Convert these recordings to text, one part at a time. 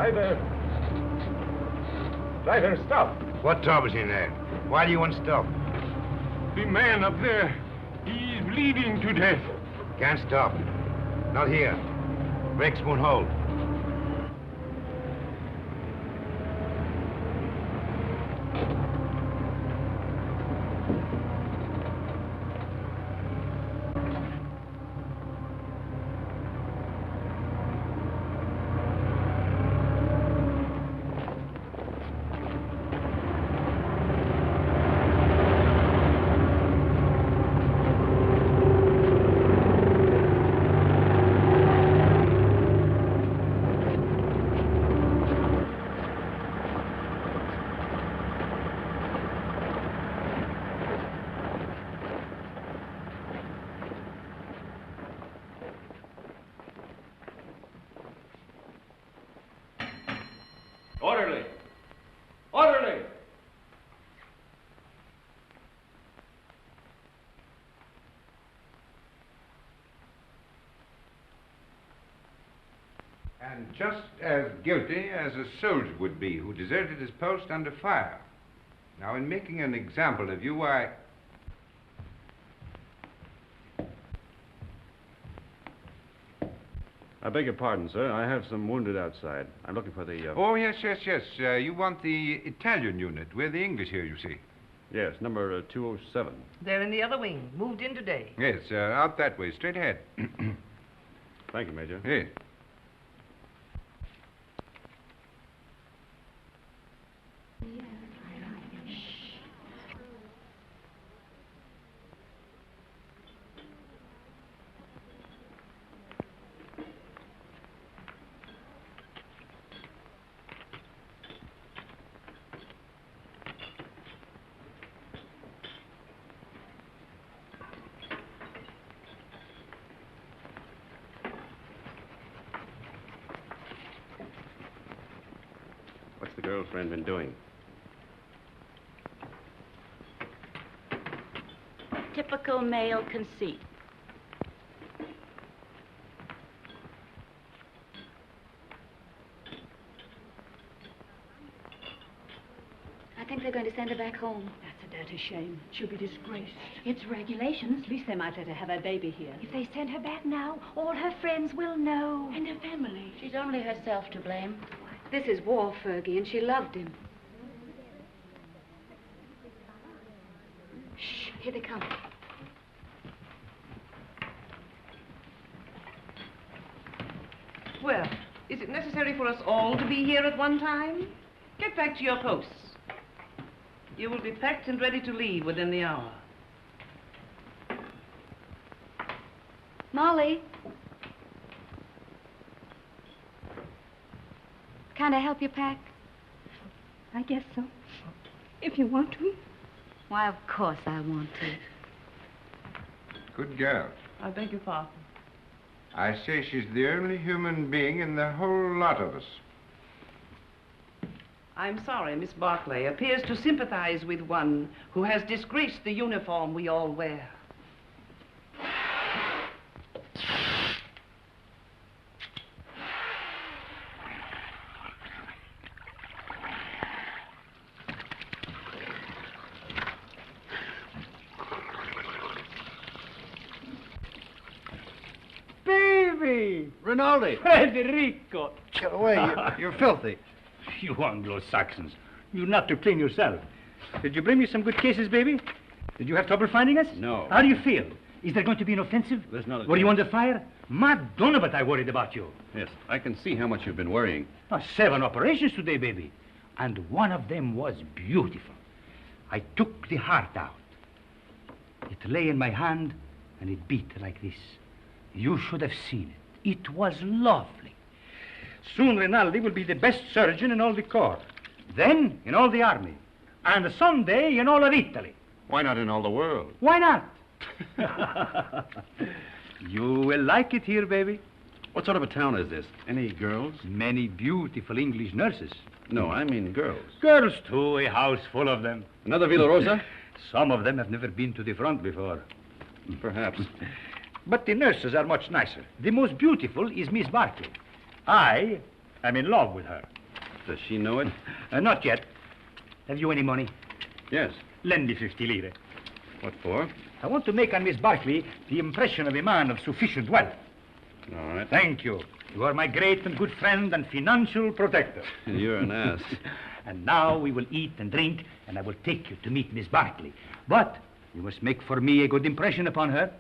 Driver! Driver, stop! What troubles in there? Why do you want to stop? The man up there, he's bleeding to death. Can't stop. Not here. Brakes won't hold. Orderly! Orderly! And just as guilty as a soldier would be who deserted his post under fire. Now, in making an example of you, I beg your pardon, sir. I have some wounded outside. I'm looking for the... Oh, yes. You want the Italian unit. We're the English here, you see. Yes, number 207. They're in the other wing. Moved in today. Yes, out that way, straight ahead. Thank you, Major. Yes. What's the girlfriend been doing? Typical male conceit. I think they're going to send her back home. That's a dirty shame. She'll be disgraced. It's regulations. At least they might let her have her baby here. If they send her back now, all her friends will know. And her family. She's only herself to blame. This is war, Fergie, and she loved him. Shh, here they come. Well, is it necessary for us all to be here at one time? Get back to your posts. You will be packed and ready to leave within the hour. Molly. Can I help you pack? I guess so. If you want to. Why, of course I want to. Good girl. I beg your pardon. I say she's the only human being in the whole lot of us. I'm sorry, Miss Barclay appears to sympathize with one who has disgraced the uniform we all wear. Baby! Rinaldi! Federico! Get away, you're filthy. You Anglo-Saxons. You not to clean yourself. Did you bring me some good cases, baby? Did you have trouble finding us? No. How do you feel? Is there going to be an offensive? There's not a Were you chance. under fire? Madonna, but I worried about you. Yes, I can see how much you've been worrying. 7 operations today, baby. And one of them was beautiful. I took the heart out. It lay in my hand, and it beat like this. You should have seen it. It was lovely. Soon Rinaldi will be the best surgeon in all the corps. Then in all the army. And someday in all of Italy. Why not in all the world? Why not? You will like it here, baby. What sort of a town is this? Any girls? Many beautiful English nurses. No, I mean girls. Girls, too, a house full of them. Another Villa Rosa? Some of them have never been to the front before. Perhaps. But the nurses are much nicer. The most beautiful is Miss Barclay. I am in love with her. Does she know it? Not yet. Have you any money? Yes. Lend me 50 lire. What for? I want to make on Miss Barkley the impression of a man of sufficient wealth. All right. Thank you. You are my great and good friend and financial protector. You're an ass. And now we will eat and drink, and I will take you to meet Miss Barkley. But you must make for me a good impression upon her.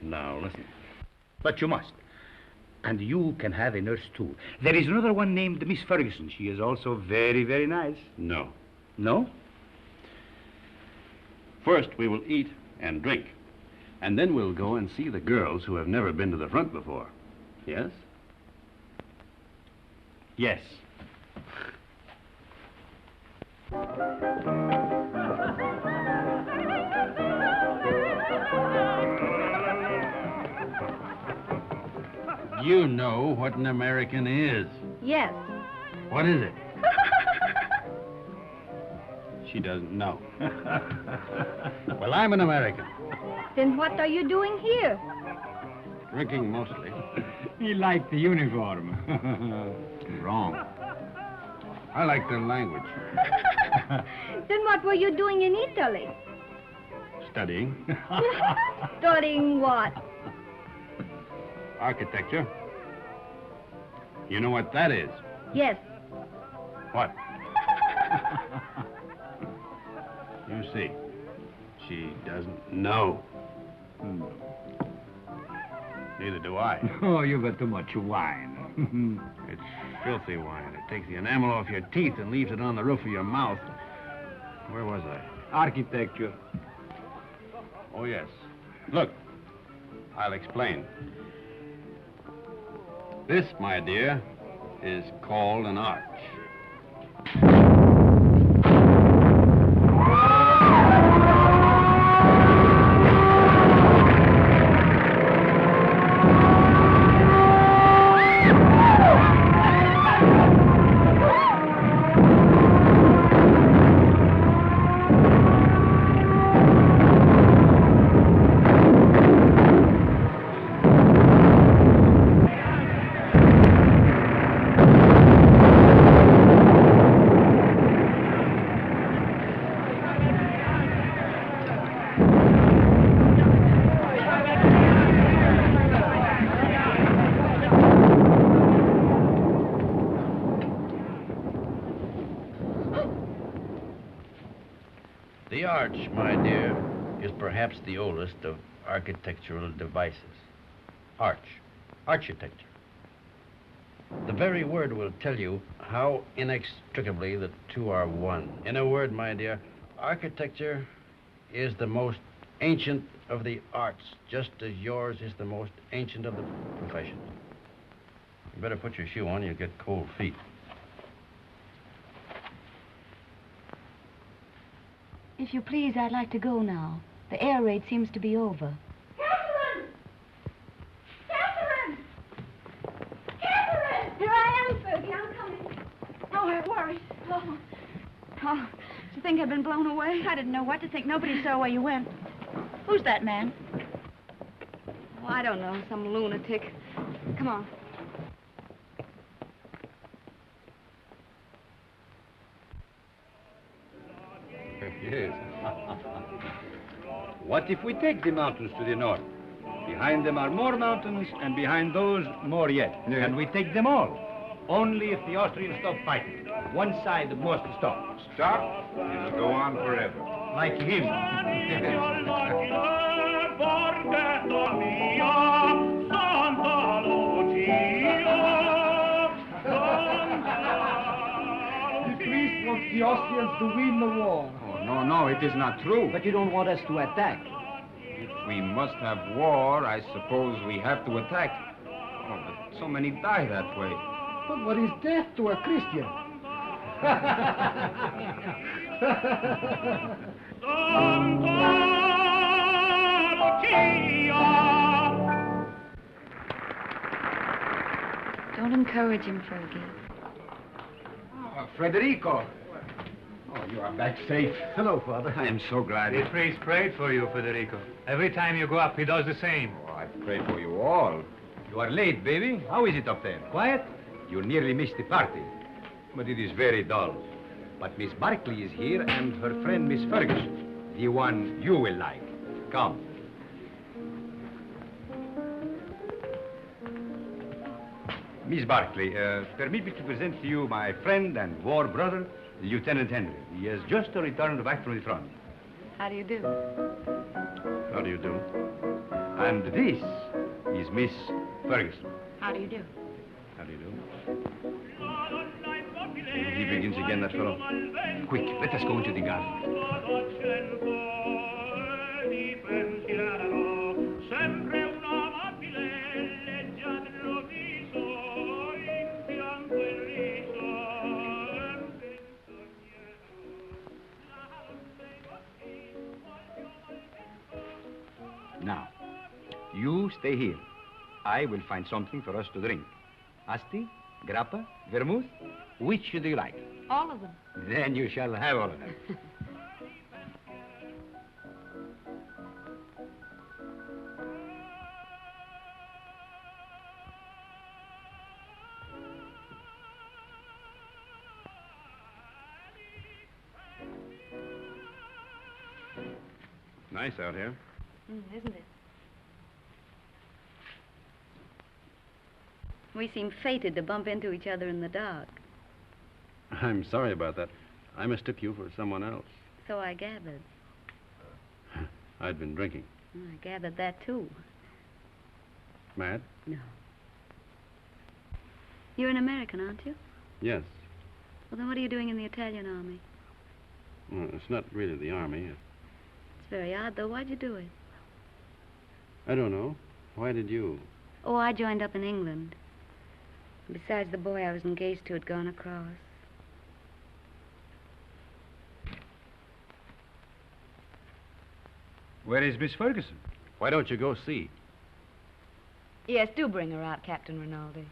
Now, listen. But you must. And you can have a nurse, too. There is another one named Miss Ferguson. She is also very, very nice. No. No? First, we will eat and drink. And then we'll go and see the girls who have never been to the front before. Yes? Yes. You know what an American is. Yes. What is it? She doesn't know. Well, I'm an American. Then what are you doing here? Drinking mostly. He liked the uniform. Wrong. I like their language. Then what were you doing in Italy? Studying. Studying what? Architecture. You know what that is? Yes. What? You see, she doesn't know. Neither do I. Oh, you've got too much wine. It's filthy wine. It takes the enamel off your teeth and leaves it on the roof of your mouth. Where was I? Architecture. Oh, yes. Look, I'll explain. This, my dear, is called an arch. The arch, my dear, is perhaps the oldest of architectural devices. Arch, architecture. The very word will tell you how inextricably the two are one. In a word, my dear, architecture is the most ancient of the arts, just as yours is the most ancient of the professions. You better put your shoe on, you'll get cold feet. If you please, I'd like to go now. The air raid seems to be over. Catherine! Catherine! Catherine! Here I am, Fergie. I'm coming. Oh, I'm worried. Oh. Oh, you think I'd been blown away? I didn't know what to think. Nobody saw where you went. Who's that man? Oh, I don't know. Some lunatic. Come on. Yes. What if we take the mountains to the north? Behind them are more mountains, and behind those, more yet. Yeah. And we take them all. Only if the Austrians stop fighting. One side must stop. Stop? It'll go on forever. Like him. The priest wants the Austrians to win the war. Oh, no, it is not true. But you don't want us to attack. If we must have war, I suppose we have to attack. Oh, but so many die that way. But what is death to a Christian? Don't encourage him, Fergie. Oh, Federico. Oh, you are back safe. Hello, Father. I am so glad. The priest prayed for you, Federico. Every time you go up, he does the same. Oh, I pray for you all. You are late, baby. How is it up there? Quiet? You nearly missed the party. but it is very dull. But Miss Barkley is here and her friend Miss Ferguson, the one you will like. Come. Miss Barkley, permit me to present to you my friend and war brother, Lieutenant Henry. He has just returned back from the front. How do you do? How do you do? And this is Miss Ferguson. How do you do? How do you do? He begins again, that fellow. Quick, let us go into the garden. Now, you stay here. I will find something for us to drink. Asti, grappa, vermouth, which do you like? All of them. Then you shall have all of them. Nice out here. Isn't it? We seem fated to bump into each other in the dark. I'm sorry about that. I mistook you for someone else. So I gathered. I'd been drinking. I gathered that, too. Mad? No. You're an American, aren't you? Yes. Well, then what are you doing in the Italian army? Well, it's not really the army. It's very odd, though. Why'd you do it? I don't know. Why did you? Oh, I joined up in England. Besides, the boy I was engaged to had gone across. Where is Miss Ferguson? Why don't you go see? Yes, do bring her out, Captain Rinaldi.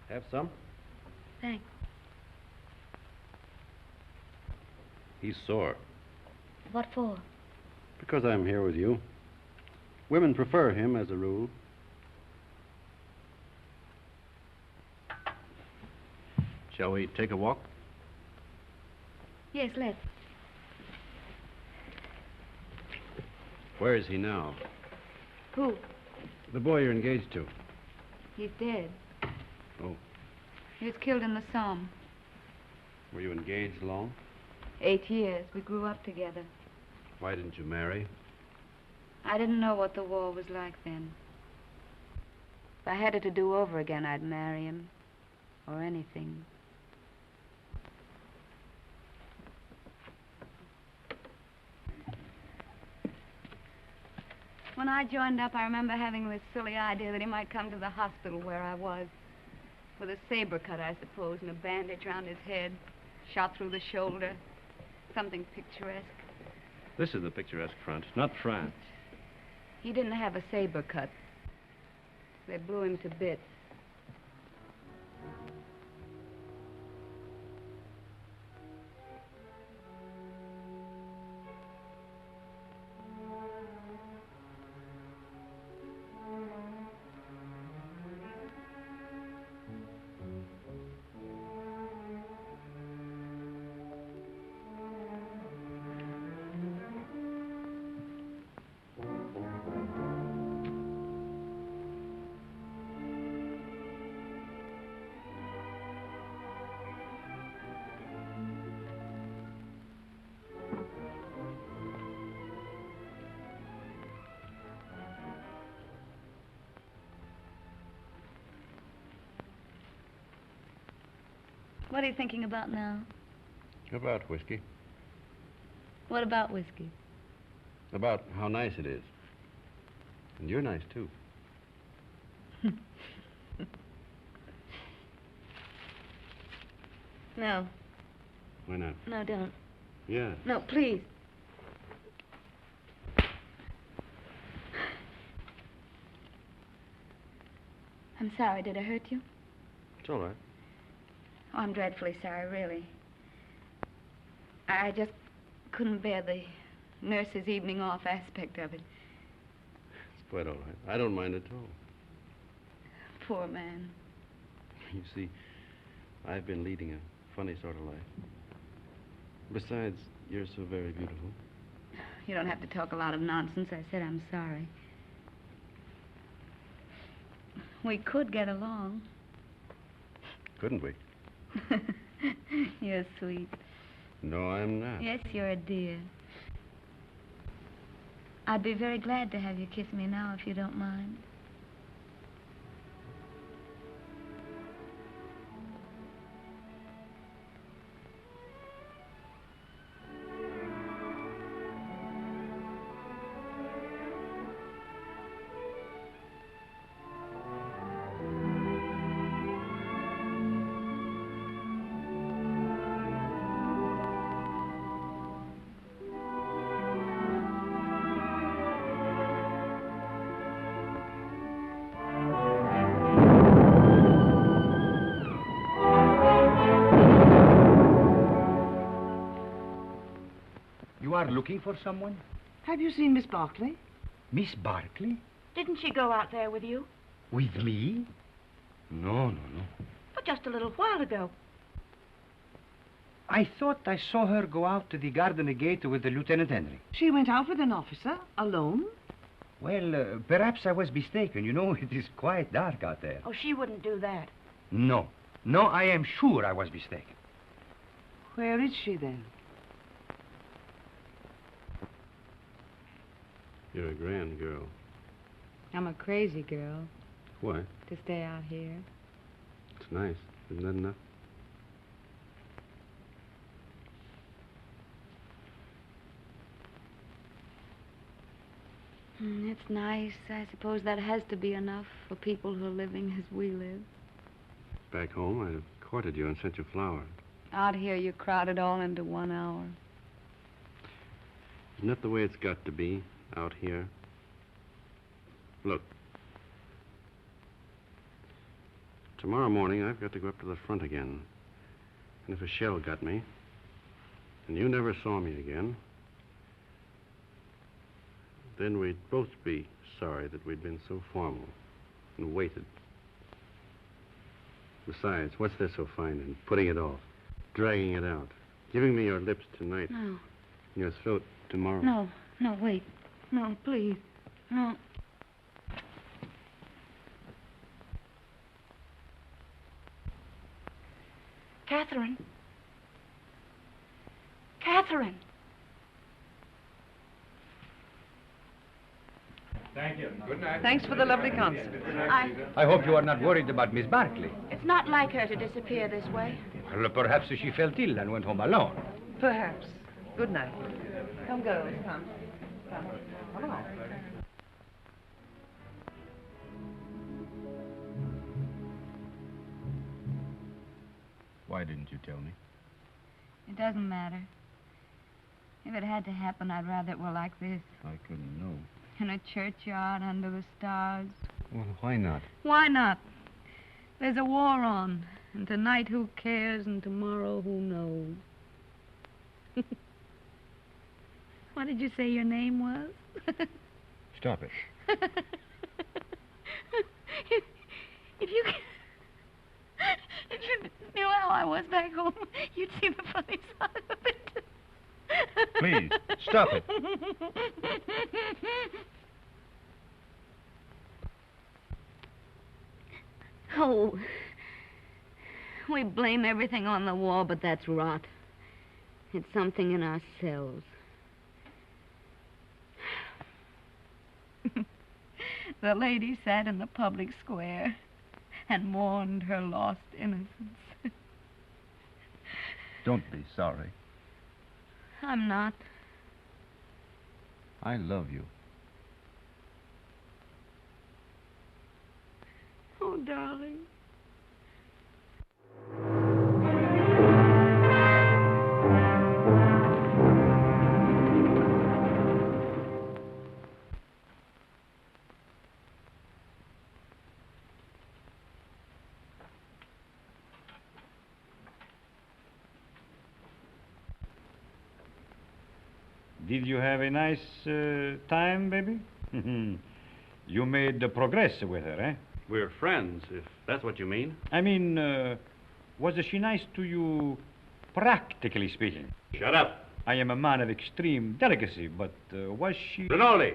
Have some? Thanks. He's sore. What for? Because I'm here with you. Women prefer him as a rule. Shall we take a walk? Yes, let's. Where is he now? Who? The boy you're engaged to. He's dead. Oh. He was killed in the Somme. Were you engaged long? 8 years. We grew up together. Why didn't you marry? I didn't know what the war was like then. If I had it to do over again, I'd marry him. Or anything. When I joined up, I remember having this silly idea that he might come to the hospital where I was. With a saber cut, I suppose, and a bandage around his head. Shot through the shoulder. Something picturesque. This is the picturesque front, not France. He didn't have a saber cut. They blew him to bits. What are you thinking about now? About whiskey. What about whiskey? About how nice it is. And you're nice, too. No. Why not? No, don't. Yeah. No, please. I'm sorry. Did I hurt you? It's all right. Oh, I'm dreadfully sorry, really. I just couldn't bear the nurse's evening off aspect of it. It's quite all right. I don't mind at all. Poor man. You see, I've been leading a funny sort of life. Besides, you're so very beautiful. You don't have to talk a lot of nonsense. I said I'm sorry. We could get along. Couldn't we? You're sweet. No, I'm not. Yes, you're a dear. I'd be very glad to have you kiss me now, if you don't mind. You are looking for someone? Have you seen Miss Barclay? Miss Barclay? Didn't she go out there with you? With me? No. But just a little while ago. I thought I saw her go out to the garden gate with the Lieutenant Henry. She went out with an officer, alone? Well, perhaps I was mistaken. You know, it is quite dark out there. Oh, she wouldn't do that. No, I am sure I was mistaken. Where is she, then? You're a grand girl. I'm a crazy girl What? to stay out here. It's nice. Isn't that enough? It's nice. I suppose that has to be enough for people who are living as we live. Back home, I'd have courted you and sent you flowers. Out here, you crowd it all into 1 hour. Isn't that the way it's got to be out here? Look. Tomorrow morning, I've got to go up to the front again. And if a shell got me, and you never saw me again, then we'd both be sorry that we'd been so formal and waited. Besides, what's there so fine in putting it off, dragging it out, giving me your lips tonight, No. and your throat tomorrow? No, wait. No, please. No. Catherine. Catherine. Thank you. Good night. Thanks for the lovely concert. I hope you are not worried about Miss Barclay. It's not like her to disappear this way. Well, perhaps she felt ill and went home alone. Perhaps. Good night. Come, girls. Come. Come along. Why didn't you tell me? It doesn't matter. If it had to happen, I'd rather it were like this. I couldn't know. In a churchyard under the stars. Well, why not? Why not? There's a war on. And tonight, who cares? And tomorrow, who knows? What did you say your name was? Stop it. If you knew how I was back home, you'd see the funny side of it. Please, stop it. Oh, we blame everything on the war, but that's rot. It's something in ourselves. The lady sat in the public square and mourned her lost innocence. Don't be sorry. I'm not. I love you. Oh, darling. Did you have a nice time, baby? You made progress with her, eh? We're friends, if that's what you mean. I mean, was she nice to you, practically speaking? Shut up. I am a man of extreme delicacy, but was she... Rinaldi,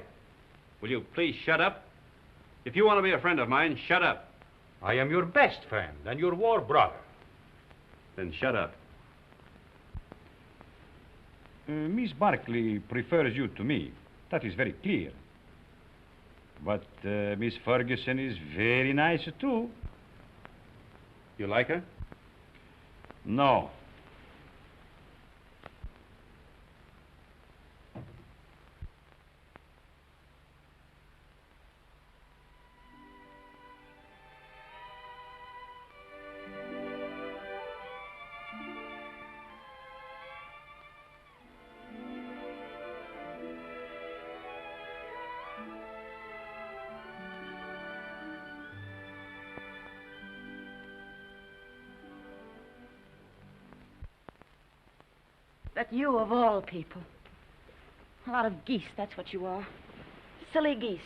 will you please shut up? If you want to be a friend of mine, shut up. I am your best friend and your war brother. Then shut up. Miss Barkley prefers you to me. That is very clear. But Miss Ferguson is very nice, too. You like her? No. But you, of all people. A lot of geese, that's what you are. Silly geese,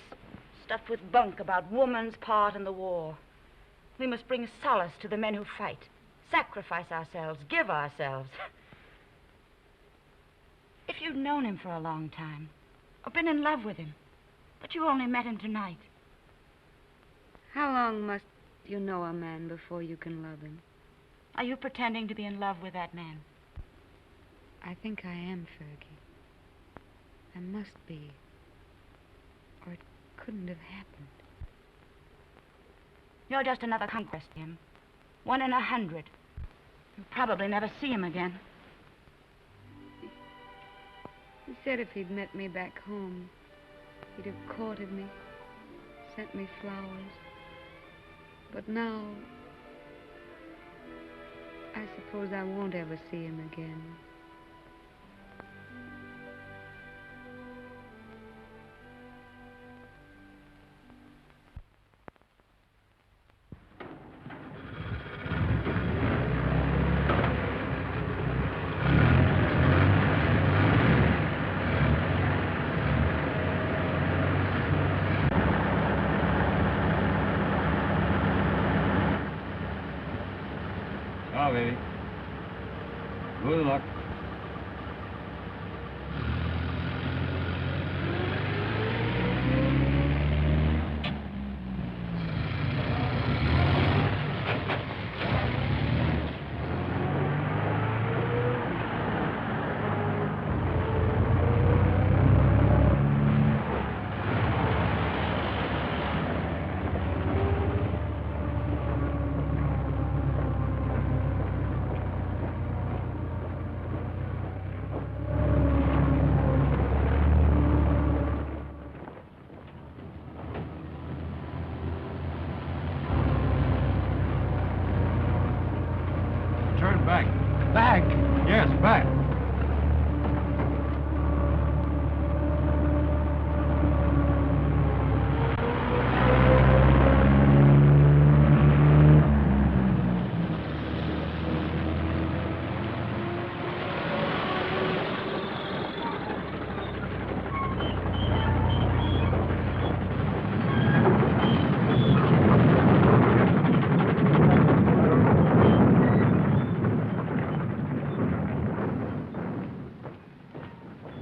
stuffed with bunk about woman's part in the war. We must bring solace to the men who fight, sacrifice ourselves, give ourselves. If you'd known him for a long time, or been in love with him, but you only met him tonight. How long must you know a man before you can love him? Are you pretending to be in love with that man? I think I am, Fergie. I must be. Or it couldn't have happened. You're just another conquest, Tim. 1 in 100. You'll probably never see him again. He said if he'd met me back home, he'd have courted me, sent me flowers. But now, I suppose I won't ever see him again. Ciao, baby. Good luck. Turn back. Back? Yes, back.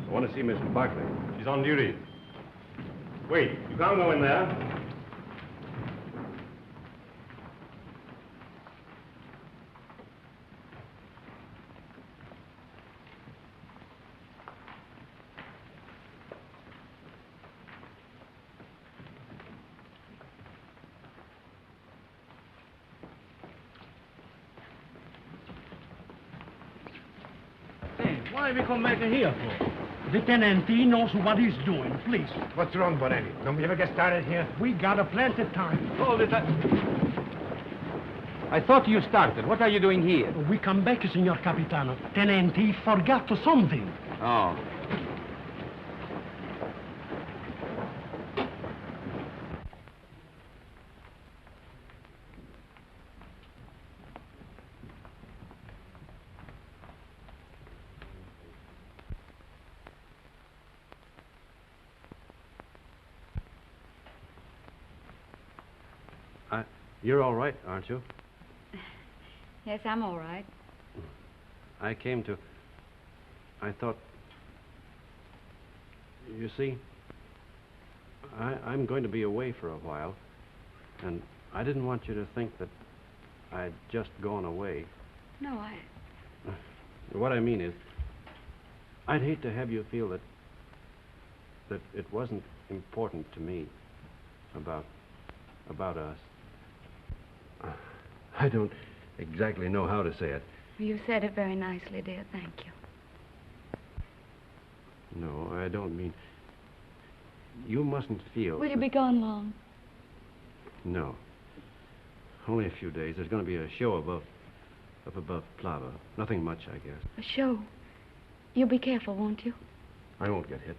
I want to see Miss Barkley. She's on duty. Wait, you can't go in there. Why we come back here for? The tenant, he knows what he's doing, please. What's wrong, Bonetti? Don't we ever get started here? We got a plenty of time. Hold it. I thought you started. What are you doing here? We come back, Signor Capitano. Tenant, he forgot something. Oh. You're all right, aren't you? Yes, I'm all right. I thought... You see, I'm going to be away for a while, and I didn't want you to think that I'd just gone away. No, What I mean is, I'd hate to have you feel that it wasn't important to me about us. I don't exactly know how to say it. You said it very nicely, dear. Thank you. No, I don't mean... You mustn't feel... Will you be gone long? No. Only a few days. There's going to be a show up above Plava. Nothing much, I guess. A show? You'll be careful, won't you? I won't get hit.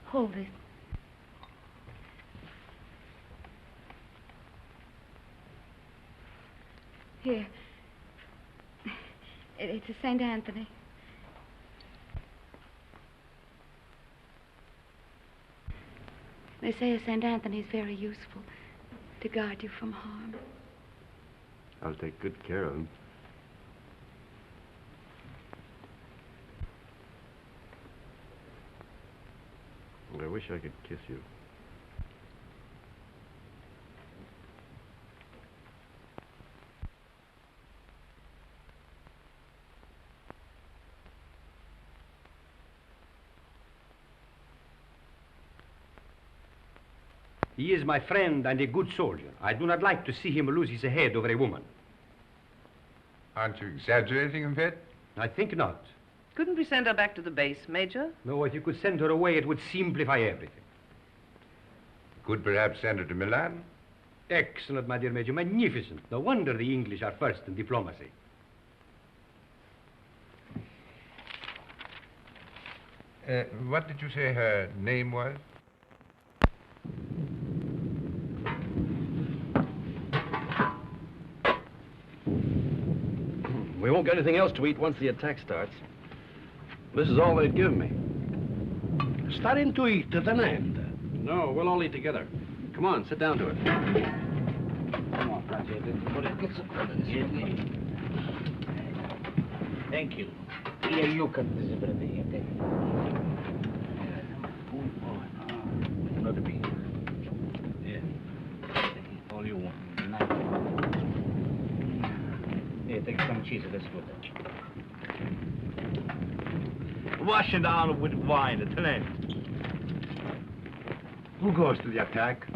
Hold it. Here. It's a St. Anthony. They say a St. Anthony's very useful to guard you from harm. I'll take good care of him. I wish I could kiss you. He is my friend and a good soldier. I do not like to see him lose his head over a woman. Aren't you exaggerating a bit? I think not. Couldn't we send her back to the base, Major? No, if you could send her away, it would simplify everything. Could perhaps send her to Milan? Excellent, my dear Major. Magnificent. No wonder the English are first in diplomacy. What did you say her name was? We won't get anything else to eat once the attack starts. This is all they'd give me. Starting to eat at an end. No, we'll all eat together. Come on, sit down to it. Come on, Francis. Thank you. Here, you cut this a bit of here. Take it. Another piece. Yeah. All you want. Here, take some cheese. That's good. Wash it down with wine at an end. Who goes to the attack?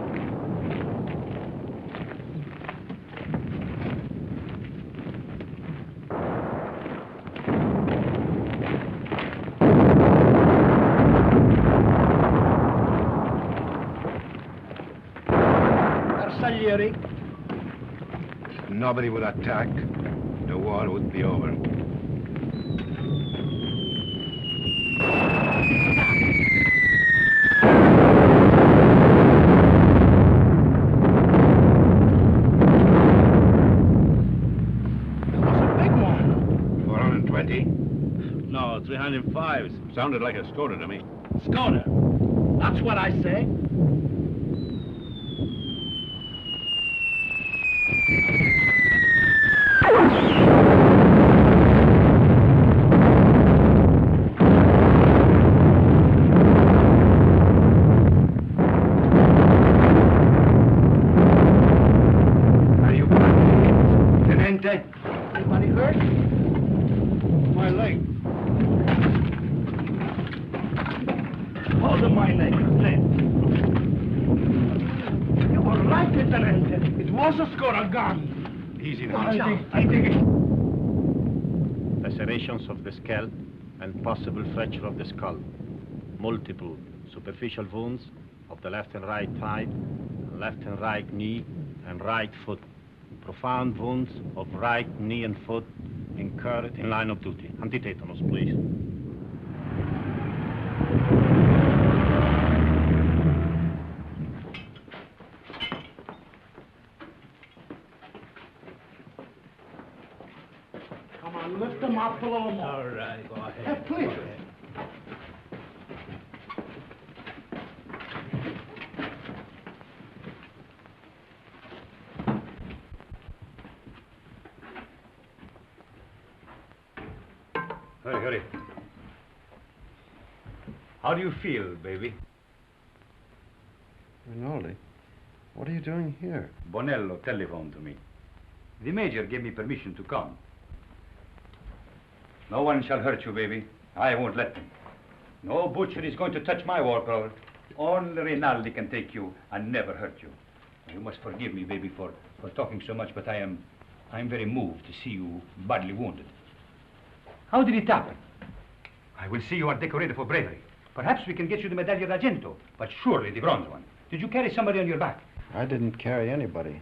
Arsaglieri. Nobody would attack. The war would be over. No, 305. Sounded like a Skoda to me. Skoda. That's what I say. Are you Tenente? Anybody hurt? My leg. Hold on my leg, Clint. You were right, Lieutenant. It was a Skoda gun. Easy now. I think it... Lacerations of the scalp and possible fracture of the skull. Multiple superficial wounds of the left and right thigh, left and right knee, and right foot. Profound wounds of right knee and foot incurred in line of duty. Antitetanus, please. Come on, lift them up a little more. All right, go ahead. Please. Hurry, hurry. How do you feel, baby? Rinaldi, what are you doing here? Bonello telephoned to me. The major gave me permission to come. No one shall hurt you, baby. I won't let them. No butcher is going to touch my war color. Only Rinaldi can take you and never hurt you. You must forgive me, baby, for talking so much, but I'm very moved to see you badly wounded. How did it happen? I will see you are decorated for bravery. Perhaps we can get you the Medaglia d'Argento, but surely the bronze one. Did you carry somebody on your back? I didn't carry anybody.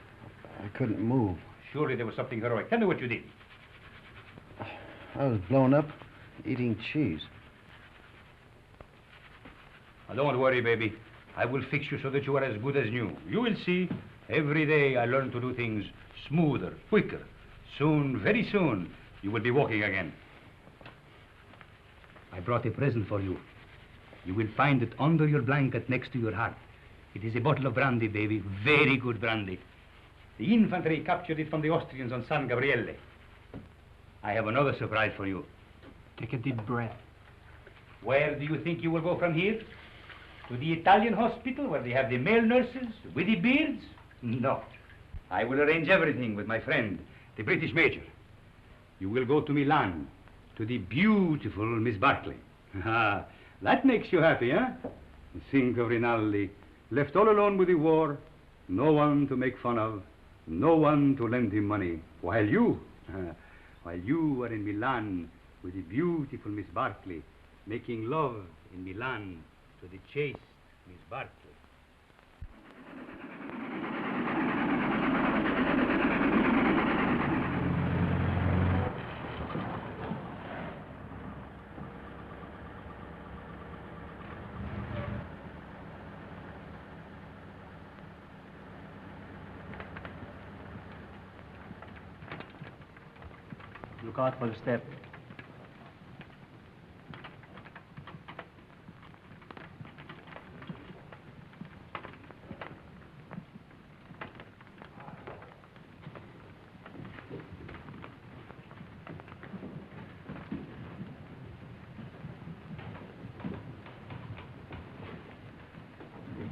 I couldn't move. Surely there was something heroic. Tell me what you did. I was blown up eating cheese. Now, don't worry, baby. I will fix you so that you are as good as new. You will see. Every day I learn to do things smoother, quicker. Soon, very soon, you will be walking again. I brought a present for you. You will find it under your blanket next to your heart. It is a bottle of brandy, baby. Very good brandy. The infantry captured it from the Austrians on San Gabriele. I have another surprise for you. Take a deep breath. Where do you think you will go from here? To the Italian hospital where they have the male nurses with the beards? No. I will arrange everything with my friend, the British major. You will go to Milan, to the beautiful Miss Barclay. Ah, that makes you happy, huh? Think of Rinaldi, left all alone with the war, no one to make fun of, no one to lend him money, while you are in Milan with the beautiful Miss Barclay, making love in Milan to the chaste Miss Barclay. Look out for the step.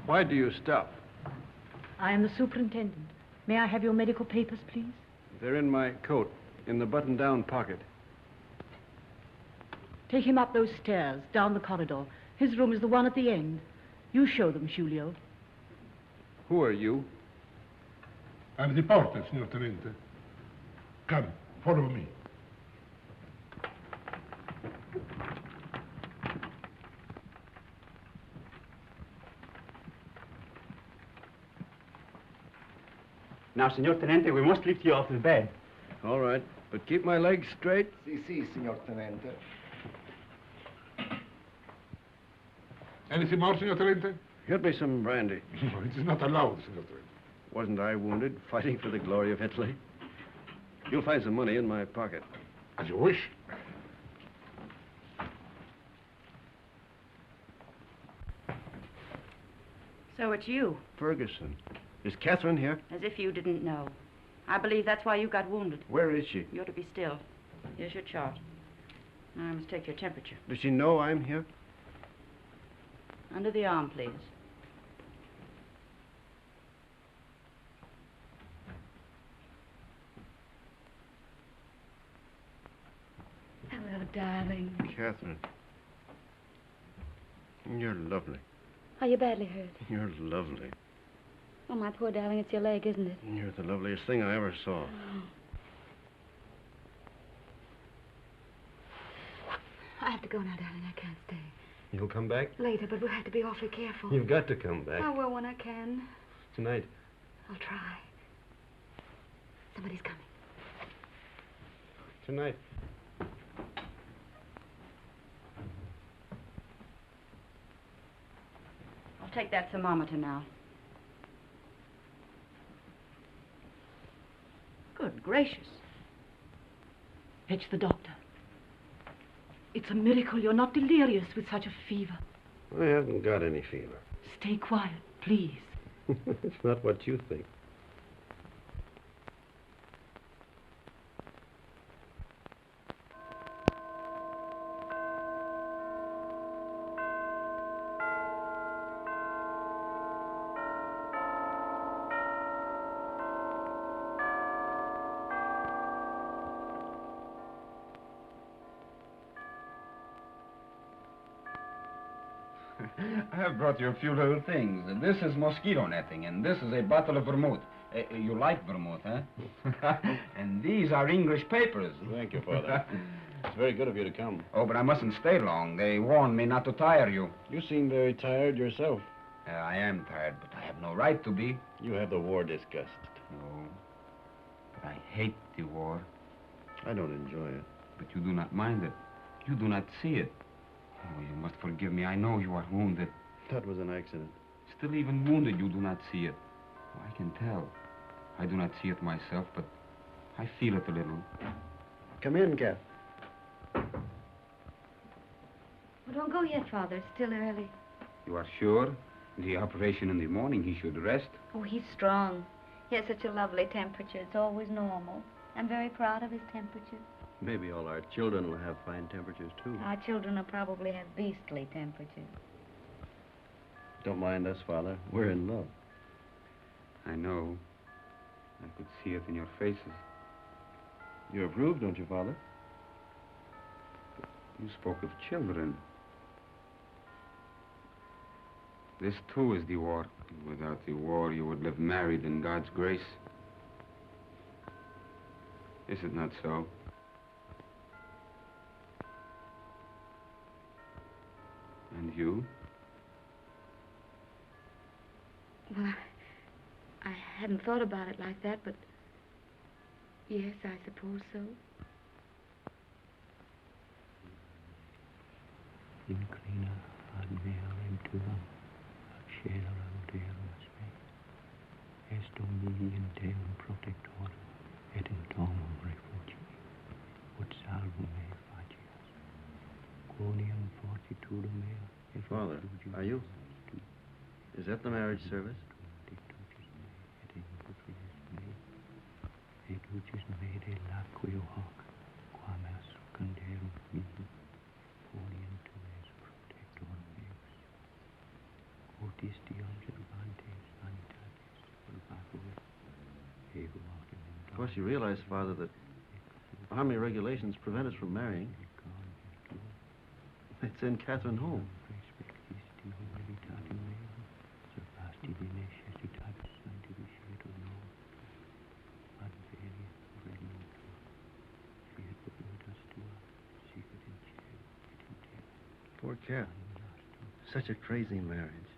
Why do you stop? I am the superintendent. May I have your medical papers, please? They're in my coat, in the button-down pocket. Take him up those stairs, down the corridor. His room is the one at the end. You show them, Giulio. Who are you? I'm the porter, signor Tenente. Come, follow me. Now, Signor Tenente, we must lift you off the bed. All right, but keep my legs straight. Si, signor Tenente. Anything more, signor Tenente? Get me some brandy. No, it is not allowed, signor Tenente. Wasn't I wounded, fighting for the glory of Italy? You'll find some money in my pocket. As you wish. So it's you. Ferguson. Is Catherine here? As if you didn't know. I believe that's why you got wounded. Where is she? You ought to be still. Here's your chart. Now I must take your temperature. Does she know I'm here? Under the arm, please. Hello, darling. Catherine. You're lovely. Are you badly hurt? You're lovely. Oh, my poor darling, it's your leg, isn't it? You're the loveliest thing I ever saw. I have to go now, darling. I can't stay. You'll come back? Later, but we'll have to be awfully careful. You've got to come back. I will when I can. Tonight. I'll try. Somebody's coming. Tonight. I'll take that thermometer now. Good gracious. Fetch the doctor. It's a miracle you're not delirious with such a fever. I haven't got any fever. Stay quiet, please. It's not what you think. I have brought you a few little things. This is mosquito netting, and this is a bottle of vermouth. You like vermouth, huh? And these are English papers. Thank you, Father. It's very good of you to come. Oh, but I mustn't stay long. They warned me not to tire you. You seem very tired yourself. I am tired, but I have no right to be. You have the war disgust. No, but I hate the war. I don't enjoy it. But you do not mind it. You do not see it. Oh, you must forgive me. I know you are wounded. That was an accident. Still, even wounded, you do not see it. Oh, I can tell. I do not see it myself, but I feel it a little. Come in, Cap. Well, don't go yet, Father. It's still early. You are sure? The operation in the morning, he should rest. Oh, he's strong. He has such a lovely temperature. It's always normal. I'm very proud of his temperature. Maybe all our children will have fine temperatures, too. Our children will probably have beastly temperatures. Don't mind us, Father. We're in love. I know. I could see it in your faces. You approve, don't you, Father? You spoke of children. This, too, is the war. Without the war, you would live married in God's grace. Is it not so? And you? Well, I hadn't thought about it like that, but yes, I suppose so. Inclina ad mea venturam, accelerem Deus me. Est Domini in Deum protector, et in domum refugi, ut salvum me facias. Quoniam fortitudum mea, et Father, are you? Is that the marriage service? Et ucis me de laqueo hoc, quam est canderum mihi, quoniam tu es protector meus. Otis Deo observantes vanitatis purgatur, ego autem. Of course, you realize, Father, that army regulations prevent us from marrying. They'd send Catherine home. Poor Cat. Such a crazy marriage.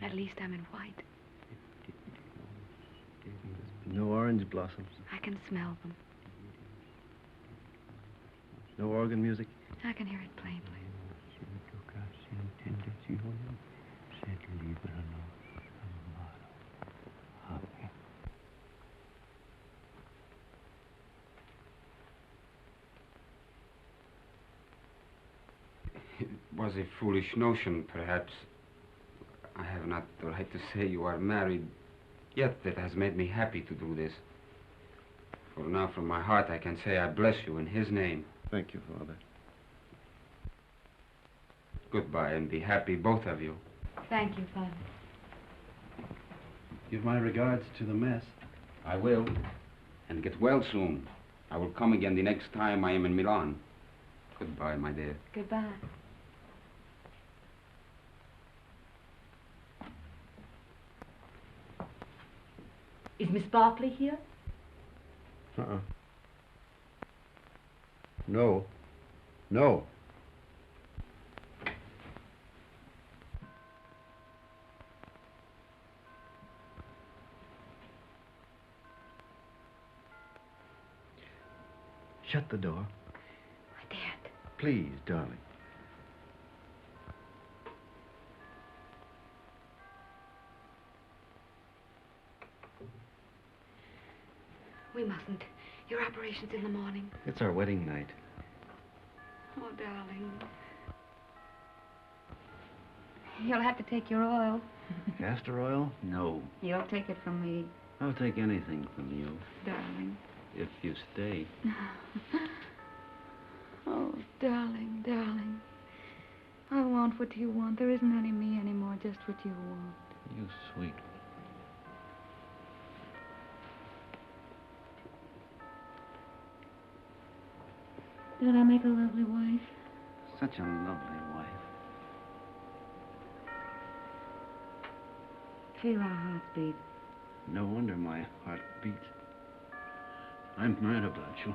At least I'm in white. No orange blossoms. I can smell them. No organ music. I can hear it plainly. It was a foolish notion, perhaps. I have not the right to say you are married, yet it has made me happy to do this. For now, from my heart, I can say I bless you in his name. Thank you, Father. Goodbye, and be happy, both of you. Thank you, Father. Give my regards to the mess. I will. And get well soon. I will come again the next time I am in Milan. Goodbye, my dear. Goodbye. Is Miss Barclay here? Uh-uh. No. No. Shut the door. I daren't. Please, darling. We mustn't. Your operation's in the morning. It's our wedding night. Oh, darling. You'll have to take your oil. Castor oil? No. You'll take it from me, I'll take anything from you, darling. if you stay. Oh, darling, darling. I want what you want. There isn't any me anymore, just what you want. You sweet. Did I make a lovely wife? Such a lovely wife. Feel our hearts beat. No wonder my heart beats. I'm mad about you.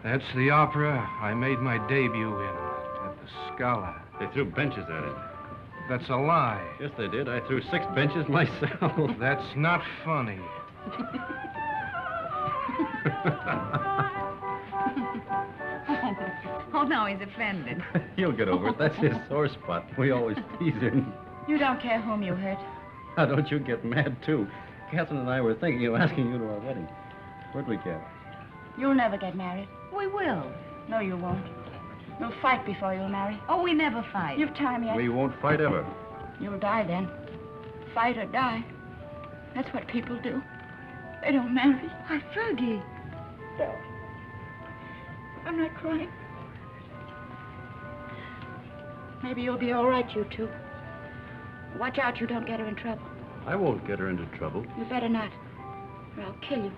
That's the opera I made my debut in at the Scala. They threw benches at it. That's a lie. Yes, they did. I threw 6 benches myself. That's not funny. Oh, no, he's offended. He'll get over it. That's his sore spot. We always tease him. You don't care whom you hurt. Now, don't you get mad, too. Catherine and I were thinking of asking you to our wedding. Where'd we get? You'll never get married. We will. No, you won't. You'll fight before you'll marry. Oh, we never fight. You've time yet. We won't fight ever. You'll die then. Fight or die. That's what people do. They don't marry. Why, Fergie. No. I'm not crying. Maybe you'll be all right, you two. Watch out you don't get her in trouble. I won't get her into trouble. You better not, or I'll kill you.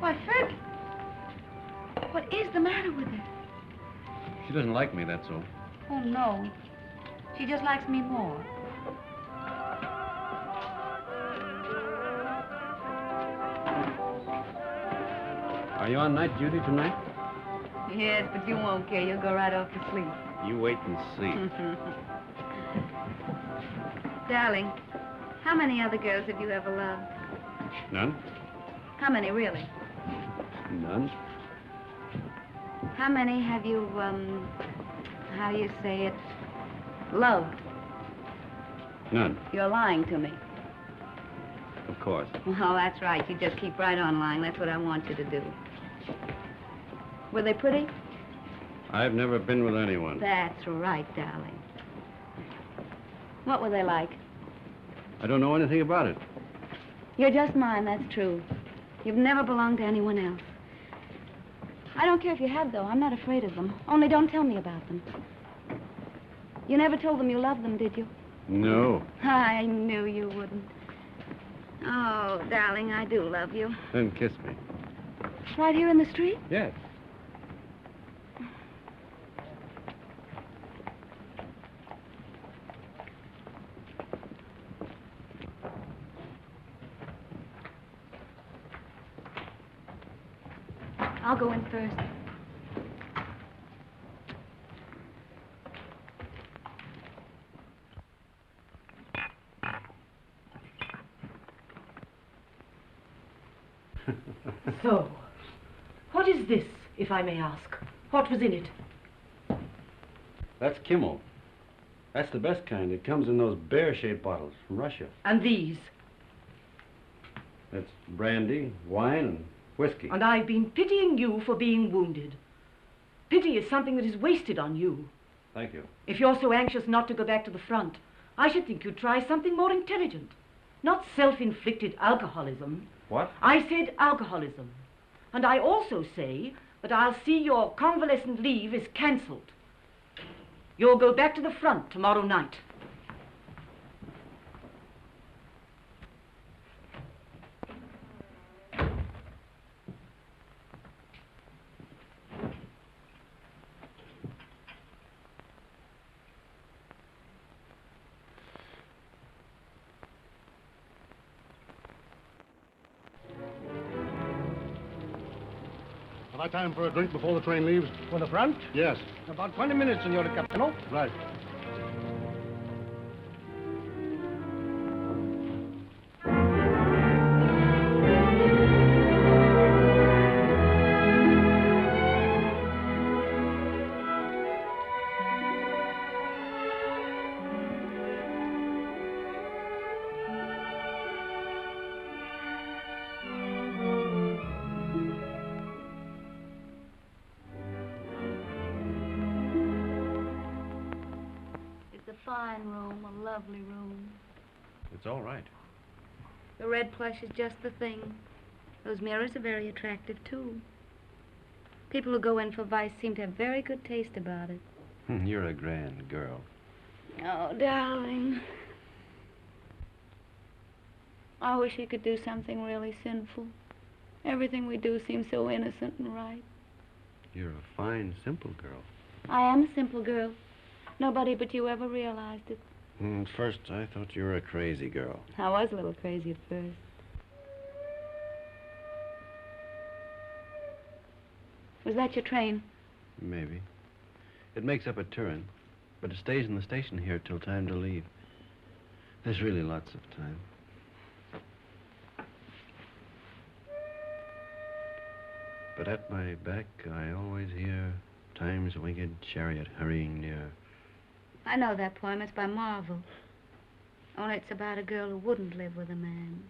Why, Fergie. What is the matter with her? She doesn't like me, that's all. Oh, no. She just likes me more. Are you on night duty tonight? Yes, but you won't care. You'll go right off to sleep. You wait and see. Darling, how many other girls have you ever loved? None? How many, really? None. How many have you, how do you say it, loved? None. You're lying to me. Of course. Well, that's right. You just keep right on lying. That's what I want you to do. Were they pretty? I've never been with anyone. That's right, darling. What were they like? I don't know anything about it. You're just mine, that's true. You've never belonged to anyone else. I don't care if you had, though. I'm not afraid of them. Only don't tell me about them. You never told them you loved them, did you? No. I knew you wouldn't. Oh, darling, I do love you. Then kiss me. Right here in the street? Yes. I'll go in first. So, what is this, if I may ask? What was in it? That's Kimmel. That's the best kind. It comes in those bear-shaped bottles from Russia. And these? That's brandy, wine, and whiskey. And I've been pitying you for being wounded. Pity is something that is wasted on you. Thank you. If you're so anxious not to go back to the front, I should think you'd try something more intelligent. Not self-inflicted alcoholism. What? I said alcoholism. And I also say that I'll see your convalescent leave is cancelled. You'll go back to the front tomorrow night. Have I time for a drink before the train leaves? For the front? Yes. About 20 minutes, Senor Capitano. Right. Fine room, a lovely room. It's all right. The red plush is just the thing. Those mirrors are very attractive, too. People who go in for vice seem to have very good taste about it. You're a grand girl. Oh, darling. I wish he could do something really sinful. Everything we do seems so innocent and right. You're a fine, simple girl. I am a simple girl. Nobody but you ever realized it. At first, I thought you were a crazy girl. I was a little crazy at first. Was that your train? Maybe. It makes up at Turin, but it stays in the station here till time to leave. There's really lots of time. But at my back, I always hear time's winged chariot hurrying near. I know that poem. It's by Marvel. Only it's about a girl who wouldn't live with a man.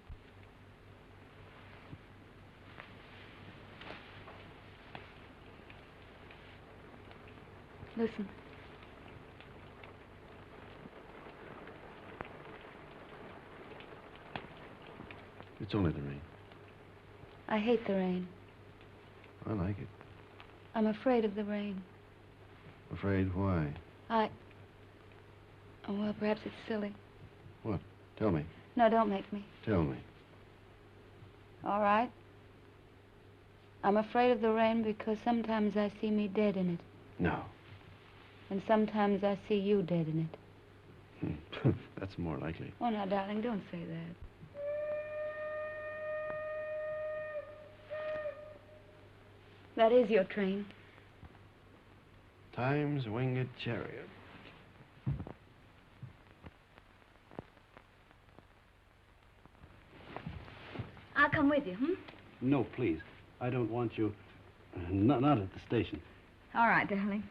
Listen. It's only the rain. I hate the rain. I like it. I'm afraid of the rain. Afraid why? Oh, well, perhaps it's silly. What? Tell me. No, don't make me. Tell me. All right. I'm afraid of the rain because sometimes I see me dead in it. No. And sometimes I see you dead in it. That's more likely. Oh, now, darling, don't say that. That is your train. Time's winged chariot. I'll come with you, No, please. I don't want you. Not at the station. All right, darling.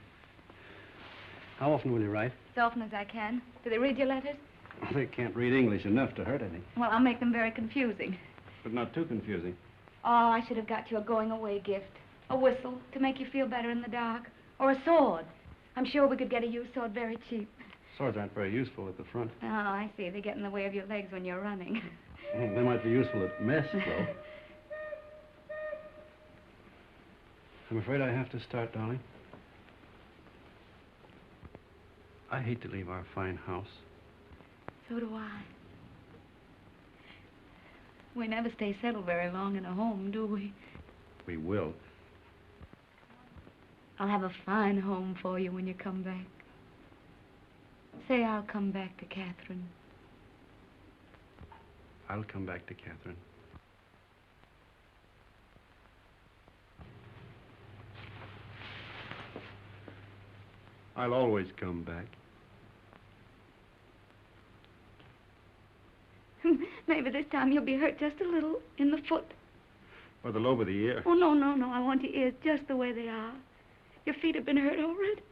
How often will you write? As often as I can. Do they read your letters? They can't read English enough to hurt any. Well, I'll make them very confusing. But not too confusing. Oh, I should have got you a going-away gift. A whistle to make you feel better in the dark. Or a sword. I'm sure we could get a used sword very cheap. Swords aren't very useful at the front. Oh, I see. They get in the way of your legs when you're running. They might be useful at mess, though. I'm afraid I have to start, darling. I hate to leave our fine house. So do I. We never stay settled very long in a home, do we? We will. I'll have a fine home for you when you come back. Say I'll come back to Catherine. I'll come back to Catherine. I'll always come back. Maybe this time you'll be hurt just a little in the foot. Or the lobe of the ear. Oh, no, no, no. I want your ears just the way they are. Your feet have been hurt over it.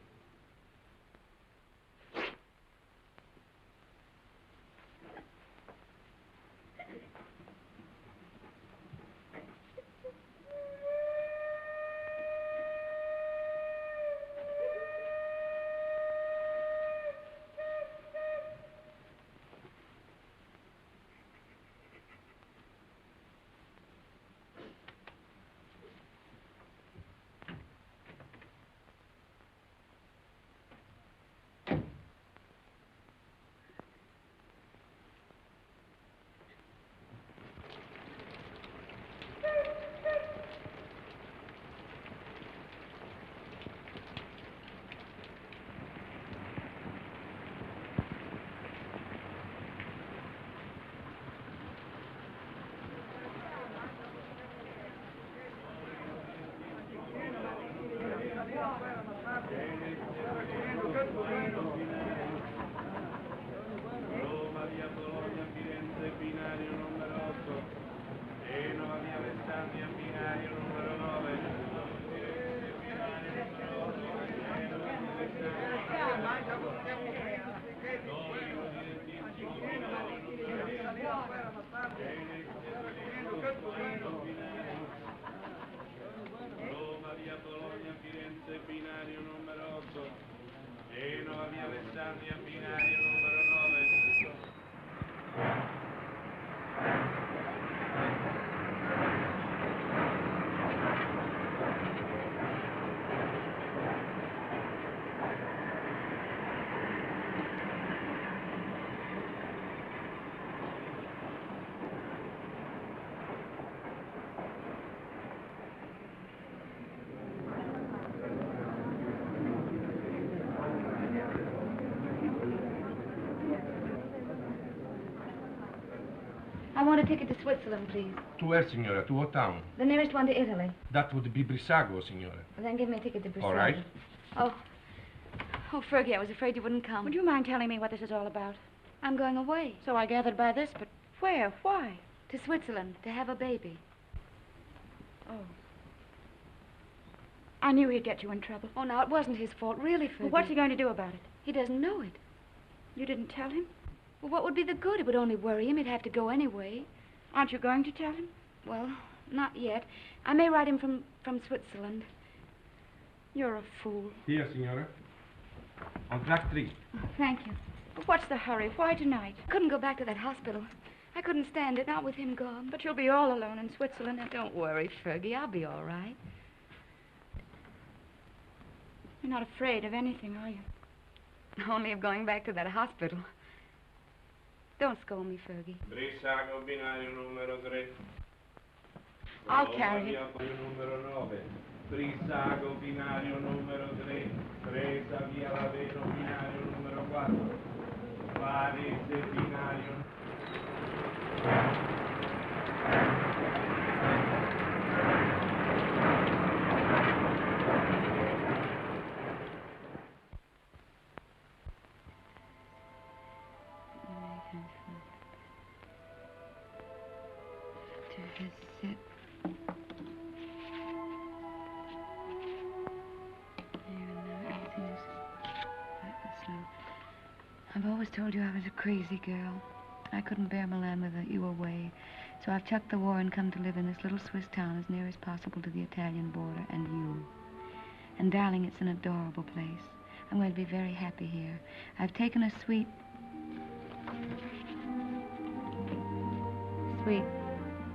I want a ticket to Switzerland, please. To where, signora? To what town? The nearest one to Italy. That would be Brissago, signora. Then give me a ticket to Brazil. All right. Oh, Fergie, I was afraid you wouldn't come. Would you mind telling me what this is all about? I'm going away. So I gathered by this, but where? Why? To Switzerland, to have a baby. Oh. I knew he'd get you in trouble. Oh, now, it wasn't his fault, really, Fergie. Well, what's he going to do about it? He doesn't know it. You didn't tell him? Well, what would be the good? It would only worry him. He'd have to go anyway. Aren't you going to tell him? Well, not yet. I may write him from Switzerland. You're a fool. Here, signora. On track 3. Oh, thank you. But what's the hurry? Why tonight? I couldn't go back to that hospital. I couldn't stand it, not with him gone. But you'll be all alone in Switzerland. Now, don't worry, Fergie. I'll be all right. You're not afraid of anything, are you? Only of going back to that hospital. Don't scold me, Fergie. Brissago binario numero 3. I'll carry it. Numero 9. Brissago binario numero 3. Presa via Laveno binario numero 4. Varese binario. I've always told you I was a crazy girl. I couldn't bear Milan with you away. So I've chucked the war and come to live in this little Swiss town as near as possible to the Italian border and you. And darling, it's an adorable place. I'm going to be very happy here. I've taken a suite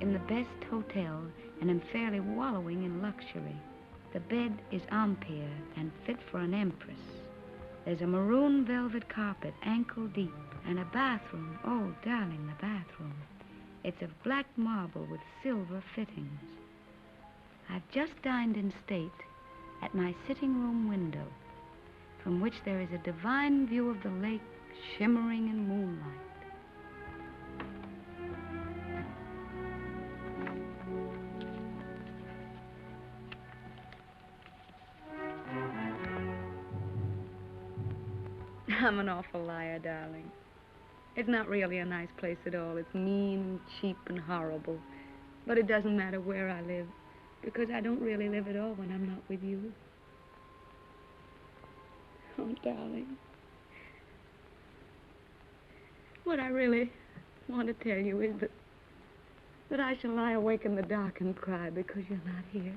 in the best hotel and am fairly wallowing in luxury. The bed is ampere and fit for an empress. There's a maroon velvet carpet, ankle deep, and a bathroom. Oh, darling, the bathroom. It's of black marble with silver fittings. I've just dined in state at my sitting room window, from which there is a divine view of the lake shimmering in moonlight. I'm an awful liar, darling. It's not really a nice place at all. It's mean and cheap and horrible. But it doesn't matter where I live, because I don't really live at all when I'm not with you. Oh, darling. What I really want to tell you is that I shall lie awake in the dark and cry because you're not here.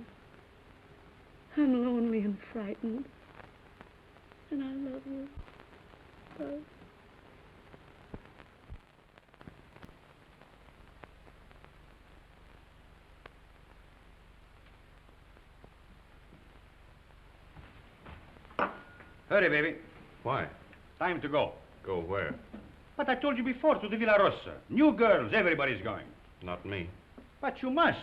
I'm lonely and frightened, and I love you. Hurry, baby. Why? Time to go. Go where? But I told you before, to the Villa Rossa. New girls, everybody's going. Not me. But you must.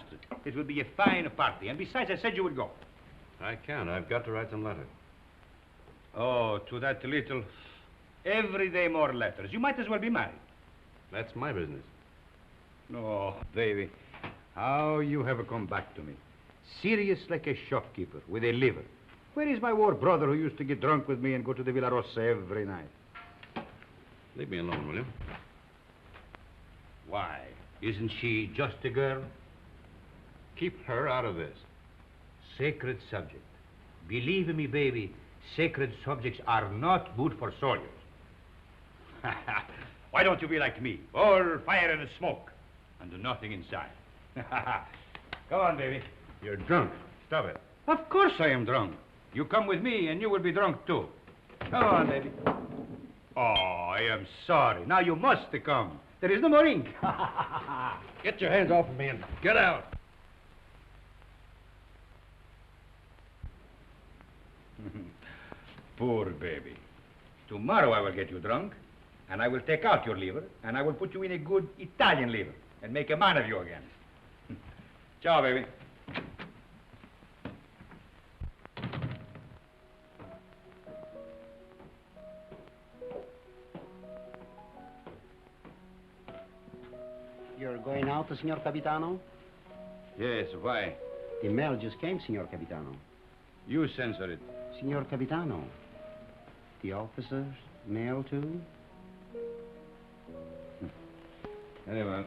It will be a fine party. And besides, I said you would go. I can't. I've got to write some letters. Oh, to that little... Every day more letters. You might as well be married. That's my business. Oh, baby, how you have come back to me. Serious like a shopkeeper with a liver. Where is my war brother who used to get drunk with me and go to the Villa Rossa every night? Leave me alone, will you? Why? Isn't she just a girl? Keep her out of this. Sacred subject. Believe me, baby, sacred subjects are not good for soldiers. Why don't you be like me? All fire and smoke, and nothing inside. Go on, baby. You're drunk. Stop it. Of course I am drunk. You come with me, and you will be drunk, too. Go on, baby. Oh, I am sorry. Now you must come. There is no more ink. Get your hands off of me and get out. Poor baby. Tomorrow I will get you drunk, and I will take out your liver, and I will put you in a good Italian liver, and make a man of you again. Ciao, baby. You're going out, Signor Capitano? Yes, why? The mail just came, Signor Capitano. You censor it. Signor Capitano, the officers' mail too? Very well.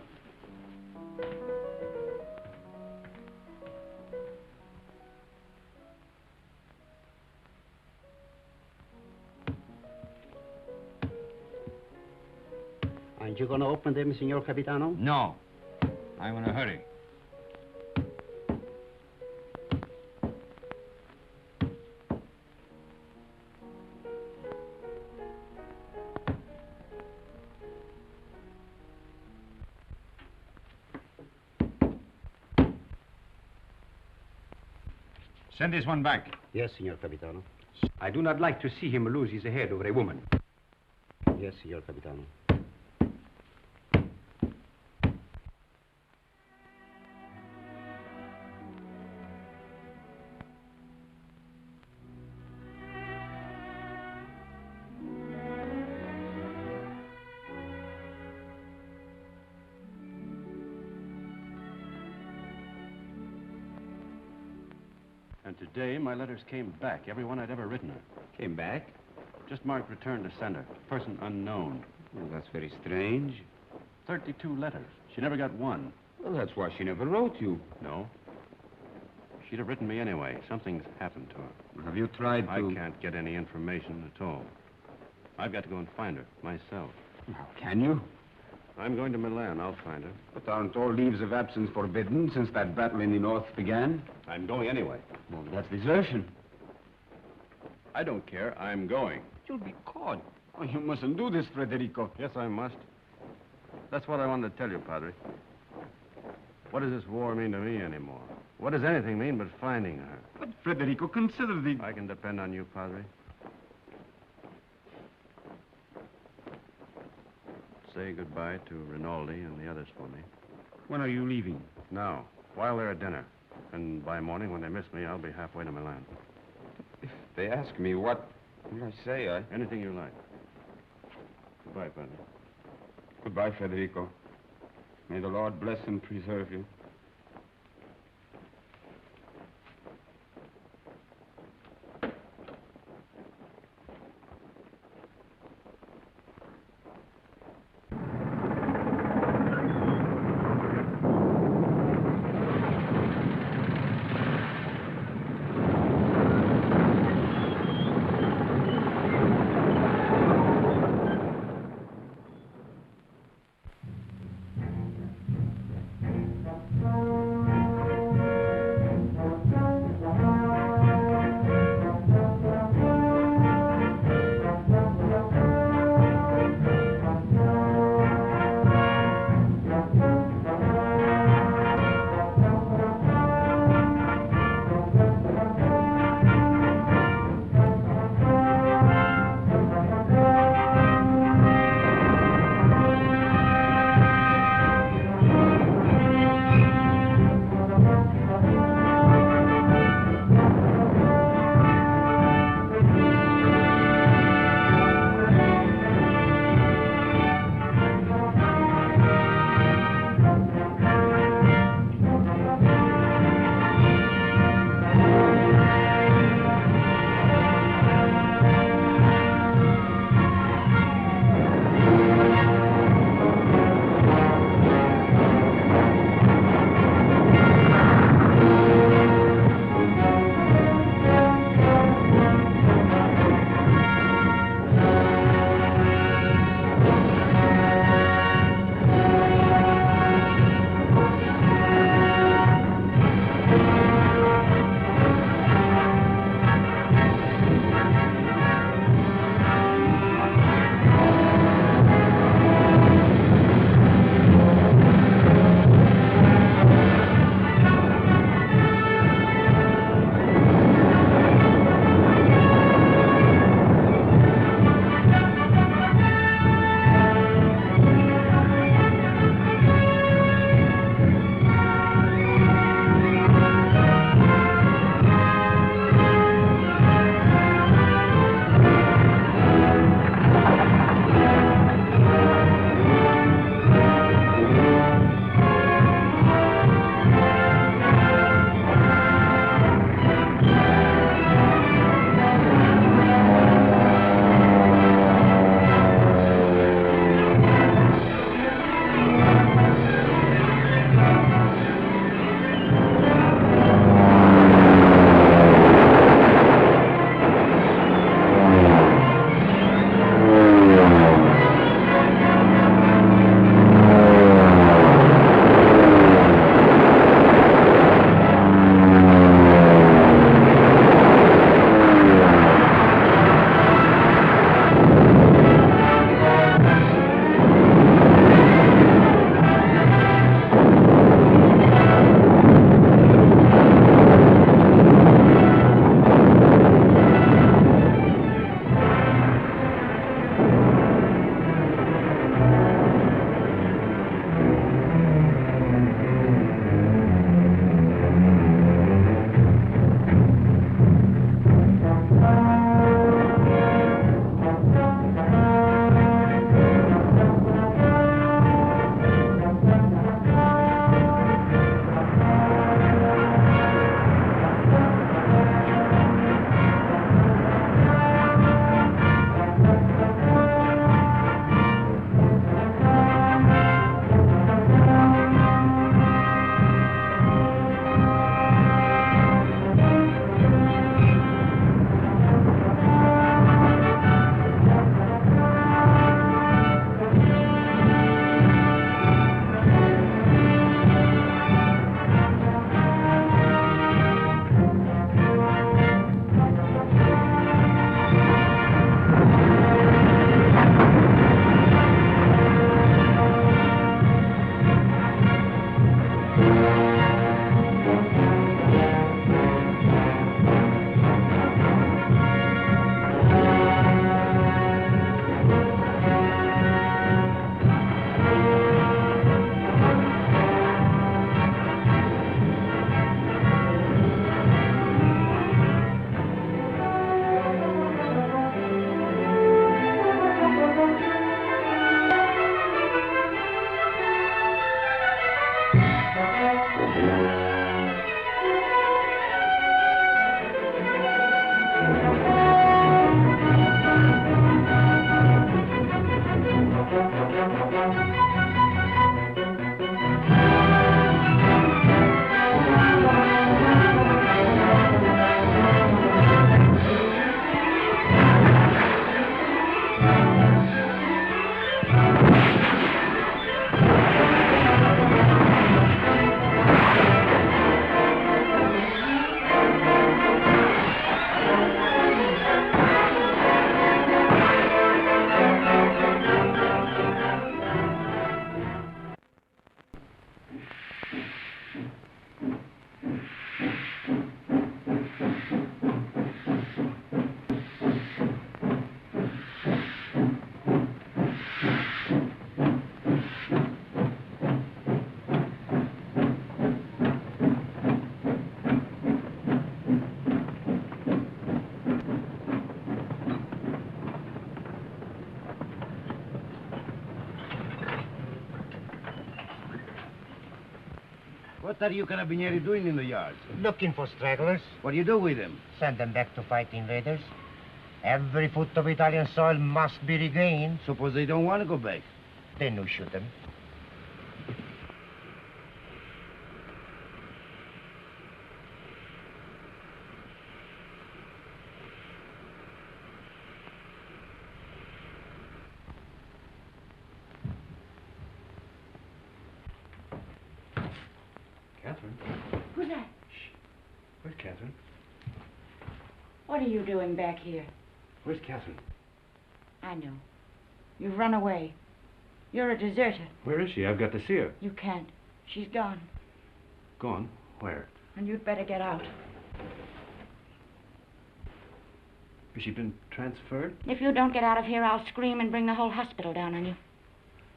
Aren't you going to open them, Signor Capitano? No. I'm in a hurry. Send this one back. Yes, Signor Capitano. I do not like to see him lose his head over a woman. Yes, Signor Capitano. And today, my letters came back, every one I'd ever written her. Came back? Just marked return to sender. Person unknown. Well, that's very strange. 32 letters. She never got one. Well, that's why she never wrote you. No. She'd have written me anyway. Something's happened to her. Have you tried to... I can't get any information at all. I've got to go and find her, myself. How can you? I'm going to Milan. I'll find her. But aren't all leaves of absence forbidden since that battle in the north began? I'm going anyway. Well, that's desertion. I don't care. I'm going. You'll be caught. Oh, you mustn't do this, Federico. Yes, I must. That's what I wanted to tell you, Padre. What does this war mean to me anymore? What does anything mean but finding her? But, Federico, consider the... I can depend on you, Padre. Say goodbye to Rinaldi and the others for me. When are you leaving? Now, while they're at dinner. And by morning, when they miss me, I'll be halfway to Milan. If they ask me, what will I say? Anything you like. Goodbye, Padre. Goodbye, Federico. May the Lord bless and preserve you. What are you carabinieri doing in the yards? Looking for stragglers. What do you do with them? Send them back to fight invaders. Every foot of Italian soil must be regained. Suppose they don't want to go back? Then you shoot them. Catherine? Who's that? Where's Catherine? What are you doing back here? Where's Catherine? I know. You've run away. You're a deserter. Where is she? I've got to see her. You can't. She's gone. Gone? Where? And you'd better get out. Has she been transferred? If you don't get out of here, I'll scream and bring the whole hospital down on you.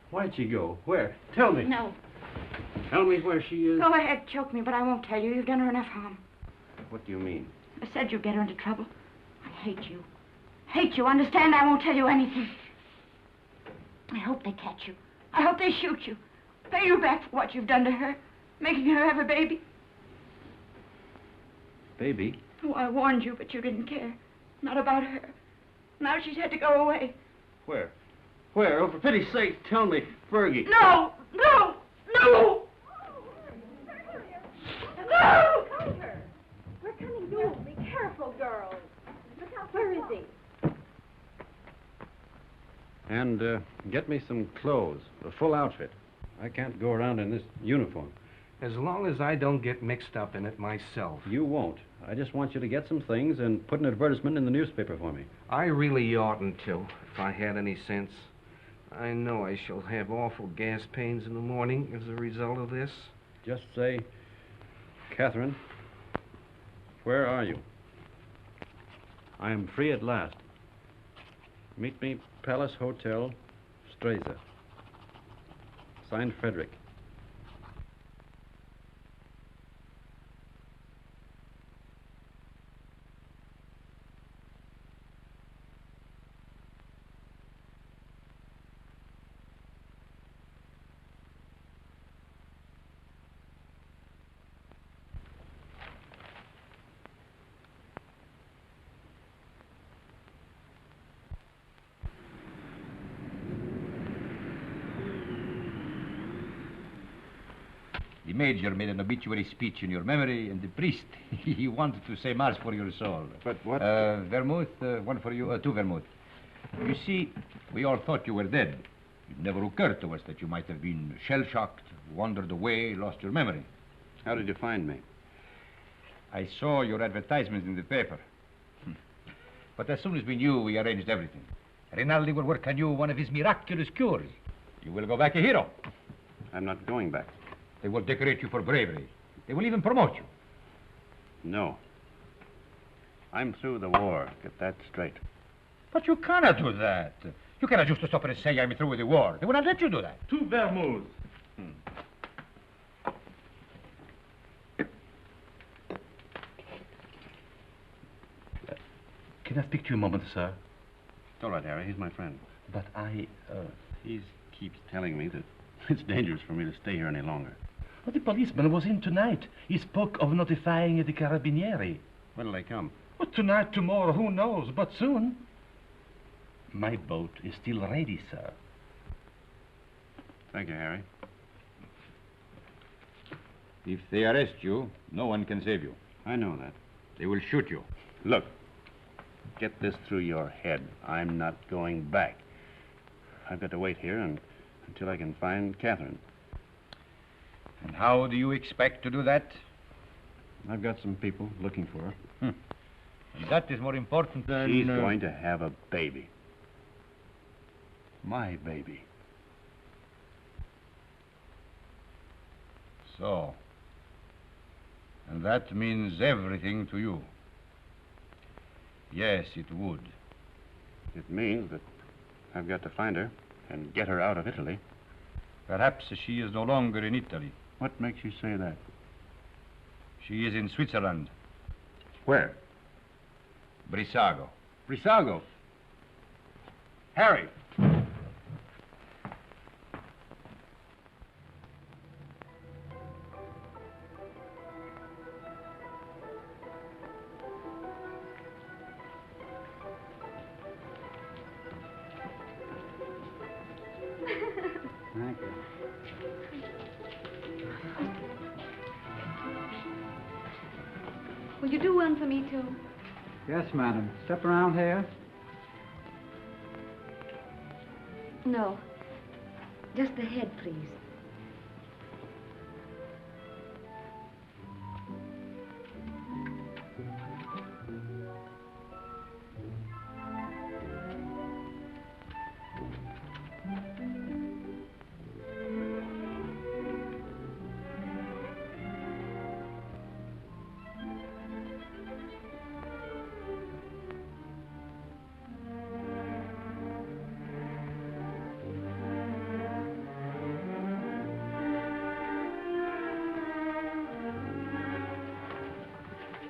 Why'd she go? Where? Tell me. No. Tell me where she is. Go ahead, choke me, but I won't tell you. You've done her enough harm. What do you mean? I said you'd get her into trouble. I hate you. Hate you. Understand? I won't tell you anything. I hope they catch you. I hope they shoot you. Pay you back for what you've done to her. Making her have a baby. Baby? Oh, I warned you, but you didn't care. Not about her. Now she's had to go away. Where? Where? Oh, for pity's sake, tell me. Fergie. No! No! No! No! We're coming soon. Be careful, girls. Look out. Where is he? And get me some clothes, a full outfit. I can't go around in this uniform. As long as I don't get mixed up in it myself. You won't. I just want you to get some things and put an advertisement in the newspaper for me. I really oughtn't to, if I had any sense. I know I shall have awful gas pains in the morning as a result of this. Just say, Catherine, where are you? I am free at last. Meet me, Palace Hotel, Streza. Signed, Frederick. The major made an obituary speech in your memory, and the priest, he wanted to say mass for your soul. But what? Vermouth, one for you, two vermouth. You see, we all thought you were dead. It never occurred to us that you might have been shell-shocked, wandered away, lost your memory. How did you find me? I saw your advertisement in the paper. But as soon as we knew, we arranged everything. Rinaldi will work on you one of his miraculous cures. You will go back a hero. I'm not going back. They will decorate you for bravery. They will even promote you. No. I'm through the war. Get that straight. But you cannot do that. You cannot just stop and say, I'm through with the war. They will not let you do that. Two vermouths. Can I speak to you a moment, sir? It's all right, Harry. He's my friend. But He keeps telling me that it's dangerous for me to stay here any longer. But the policeman was in tonight. He spoke of notifying the carabinieri. When'll they come? Well, tonight, tomorrow, who knows, but soon. My boat is still ready, sir. Thank you, Harry. If they arrest you, no one can save you. I know that. They will shoot you. Look, get this through your head. I'm not going back. I've got to wait here until I can find Catherine. And how do you expect to do that? I've got some people looking for her. And that is more important than... She's going to have a baby. My baby. So. And that means everything to you. Yes, it would. It means that I've got to find her and get her out of Italy. Perhaps she is no longer in Italy. What makes you say that? She is in Switzerland. Where? Brissago. Brissago. Harry. Will you do one for me, too? Yes, madam. Step around here. No. Just the head, please.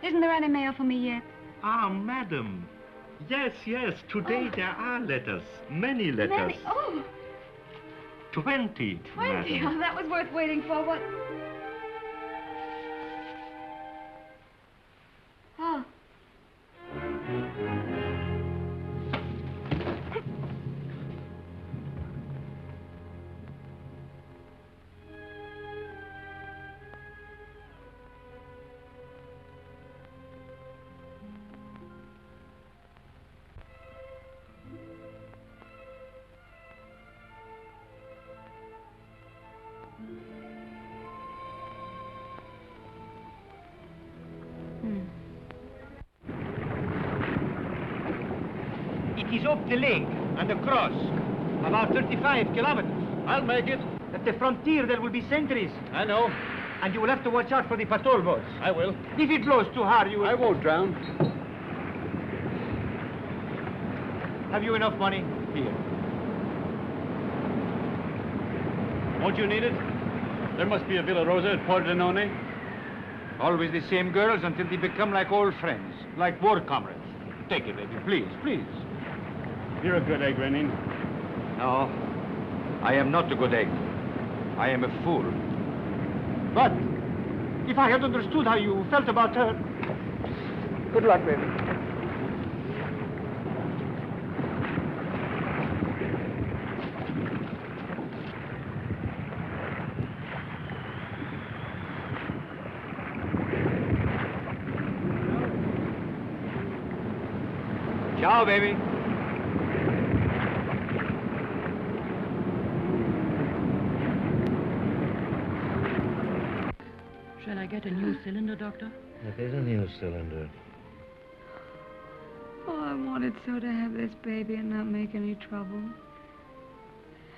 Isn't there any mail for me yet? Ah, madam. Yes, yes. Today there are letters. Many letters. Many? Oh, 20, 20. madam. Oh, that was worth waiting for. What? Oh. It is up the lake and across. About 35 kilometers. I'll make it. At the frontier there will be sentries. I know. And you will have to watch out for the patrol boats. I will. If it blows too hard, you will... I won't drown. Have you enough money? Here. Won't you need it? There must be a Villa Rosa at Pordenone. Always the same girls until they become like old friends, like war comrades. Take it, baby, please, please. You're a good egg, Renin. No, I am not a good egg. I am a fool. But if I had understood how you felt about her... Good luck, baby. Ciao, baby. Shall I get a new cylinder, Doctor? It is a new cylinder. Oh, I wanted so to have this baby and not make any trouble.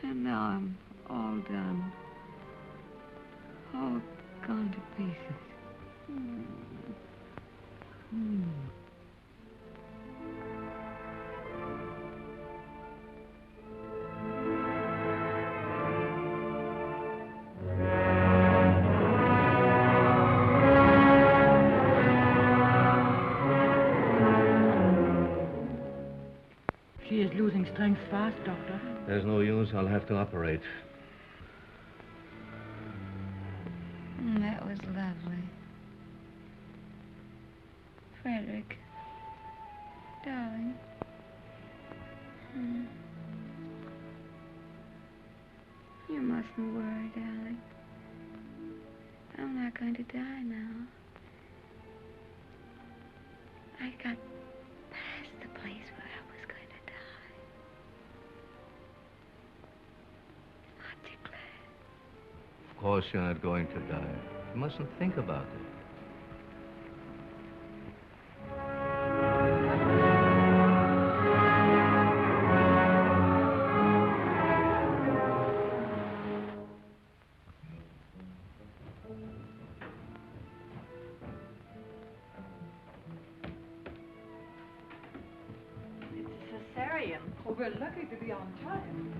And now I'm all done. All gone to pieces. She is losing strength fast, Doctor. There's no use. I'll have to operate. That was lovely. Frederick. Darling. You mustn't worry, darling. I'm not going to die now. I got past the place where I was going to die. Aren't you glad? Of course you're not going to die. You mustn't think about it. Cesarean. Oh, we're lucky to be on time.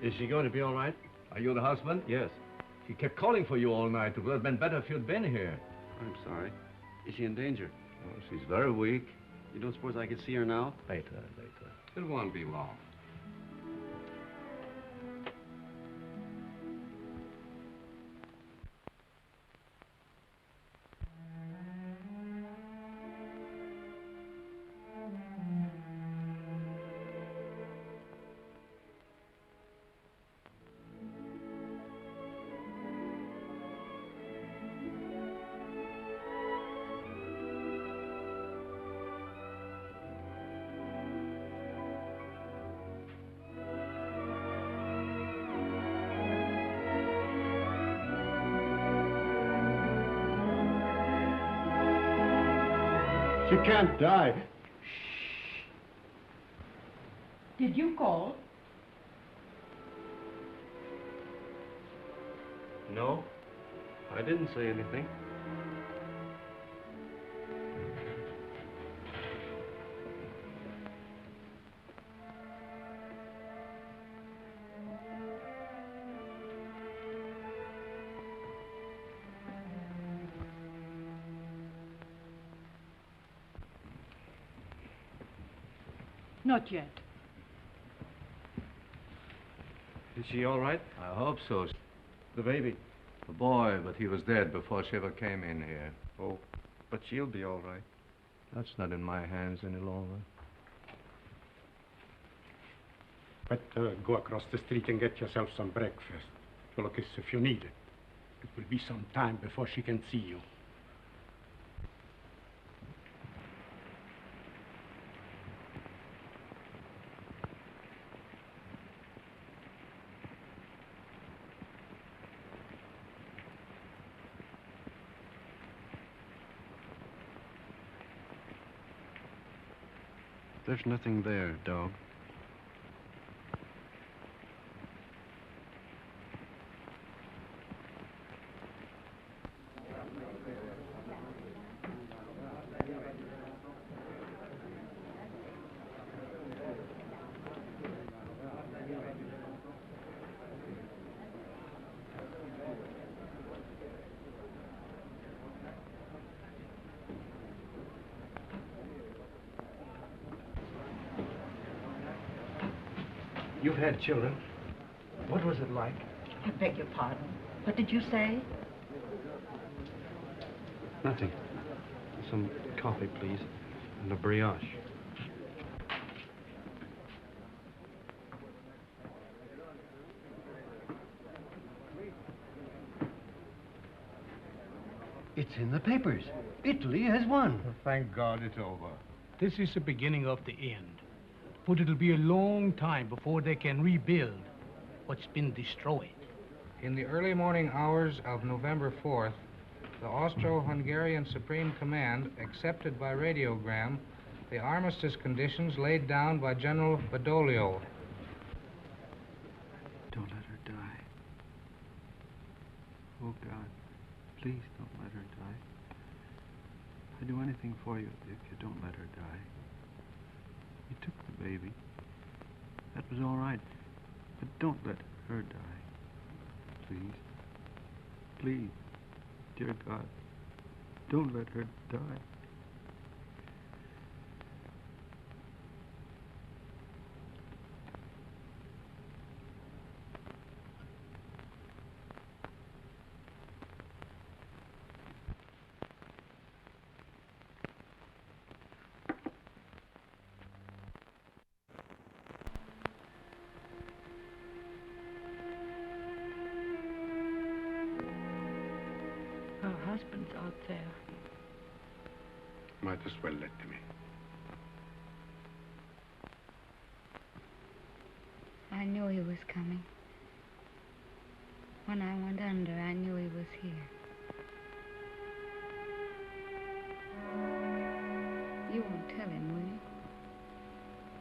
Is she going to be all right? Are you the husband? Yes. She kept calling for you all night. It would have been better if you'd been here. I'm sorry. Is she in danger? Oh, she's very weak. You don't suppose I could see her now? Later. It won't be long. She can't die. Did you call? No, I didn't say anything. Not yet. Is she all right? I hope so. The baby? The boy, but he was dead before she ever came in here. Oh, but she'll be all right. That's not in my hands any longer. Better go across the street and get yourself some breakfast. Look, if you need it. It will be some time before she can see you. There's nothing there, dog. You've had children. What was it like? I beg your pardon. What did you say? Nothing. Some coffee, please, and a brioche. It's in the papers. Italy has won. Thank God it's over. This is the beginning of the end. But it'll be a long time before they can rebuild what's been destroyed. In the early morning hours of November 4th, the Austro-Hungarian Supreme Command accepted by radiogram the armistice conditions laid down by General Badoglio. Don't let her die. Oh, God, please don't let her die. I'd do anything for you if you don't let her die. You took the baby. That was all right. But don't let her die. Please. Please. Dear God, don't let her die. Her husband's out there. Might as well let him in. I knew he was coming. When I went under, I knew he was here. You won't tell him, will you?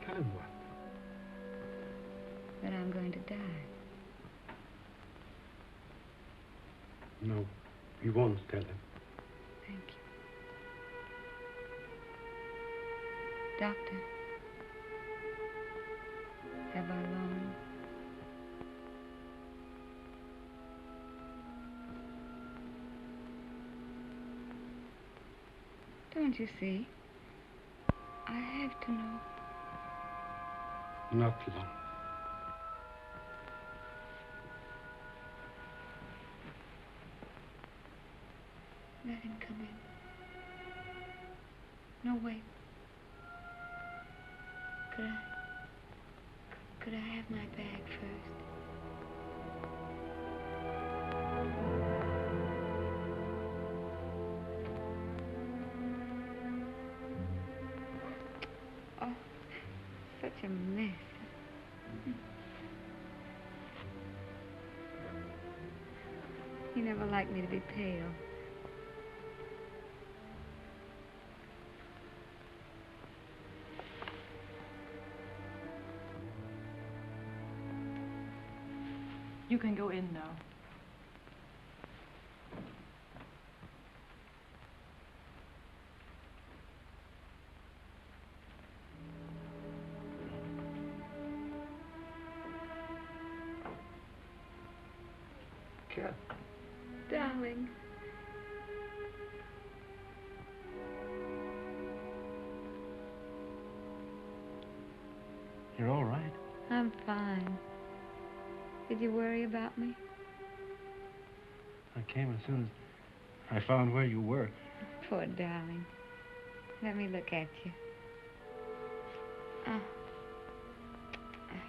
Tell him what? That I'm going to die. No, we won't tell him. Thank you. Doctor, have I long? Don't you see? I have to know. Not long. Let him come in. No, wait. Could I have my bag first? Oh, such a mess. He never liked me to be pale. You can go in now. Cat. Darling. You're all right. I'm fine. Did you worry about me? I came as soon as I found where you were. Poor darling. Let me look at you. Oh.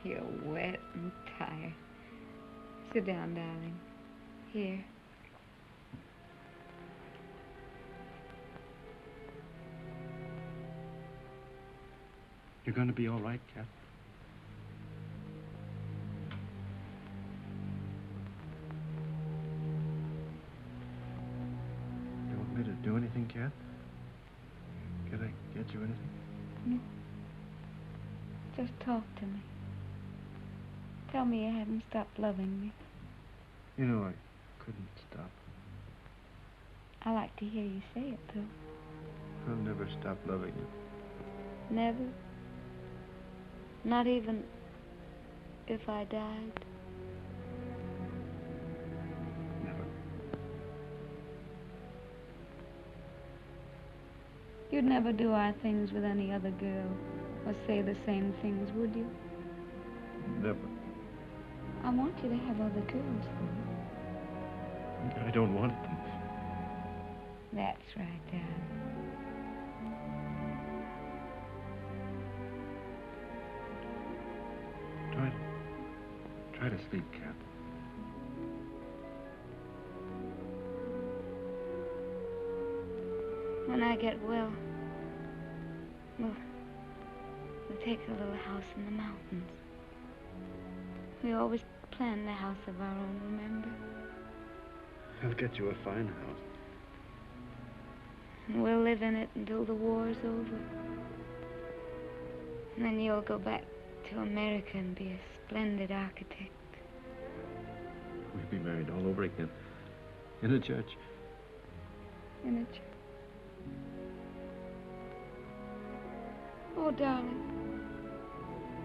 You're wet and tired. Sit down, darling. Here. You're going to be all right, Cat? You want me to do anything, Cat? Can I get you anything? No. Just talk to me. Tell me you haven't stopped loving me. You know, I couldn't stop. I like to hear you say it, though. I'll never stop loving you. Never? Not even if I died? Never. You'd never do our things with any other girl, or say the same things, would you? Never. I want you to have other girls, though. I don't want them. That's right, darling. Try to sleep, Cat. When I get well, we'll take a little house in the mountains. We always planned a house of our own, remember? I'll get you a fine house. And we'll live in it until the war's over. And then you'll go back to America and be a splendid architect. We'll be married all over again. In a church. In a church. Oh, darling.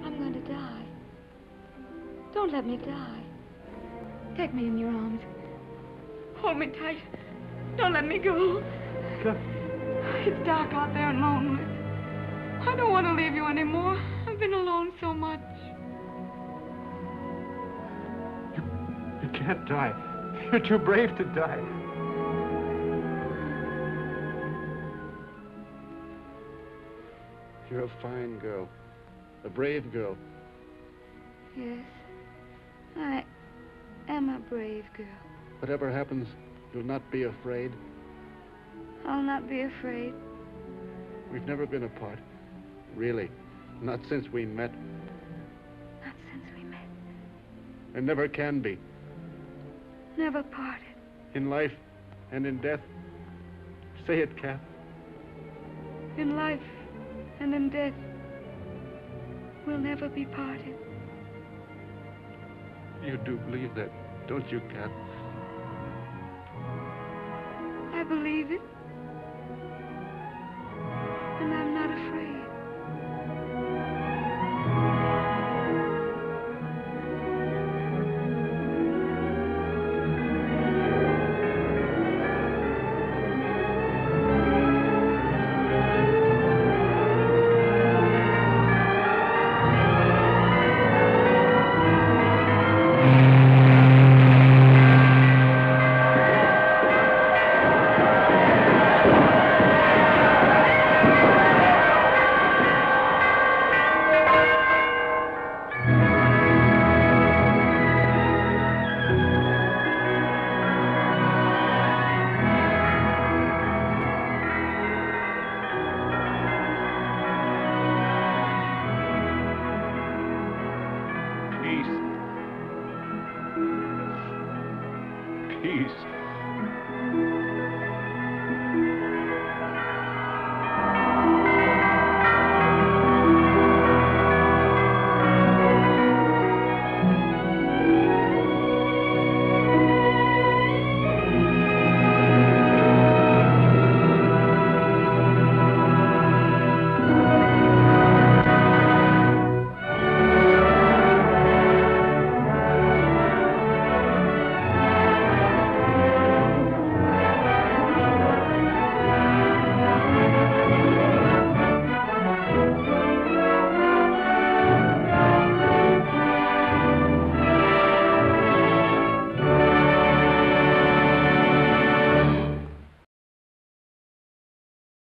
I'm going to die. Don't let me die. Take me in your arms. Hold me tight. Don't let me go. It's dark out there and lonely. I don't want to leave you anymore. I've been alone so much. You can't die. You're too brave to die. You're a fine girl. A brave girl. Yes. I am a brave girl. Whatever happens, you'll not be afraid. I'll not be afraid. We've never been apart. Really. Not since we met. Not since we met. And never can be. Never parted. In life and in death. Say it, Kath. In life and in death, we'll never be parted. You do believe that, don't you, Kath? I believe it.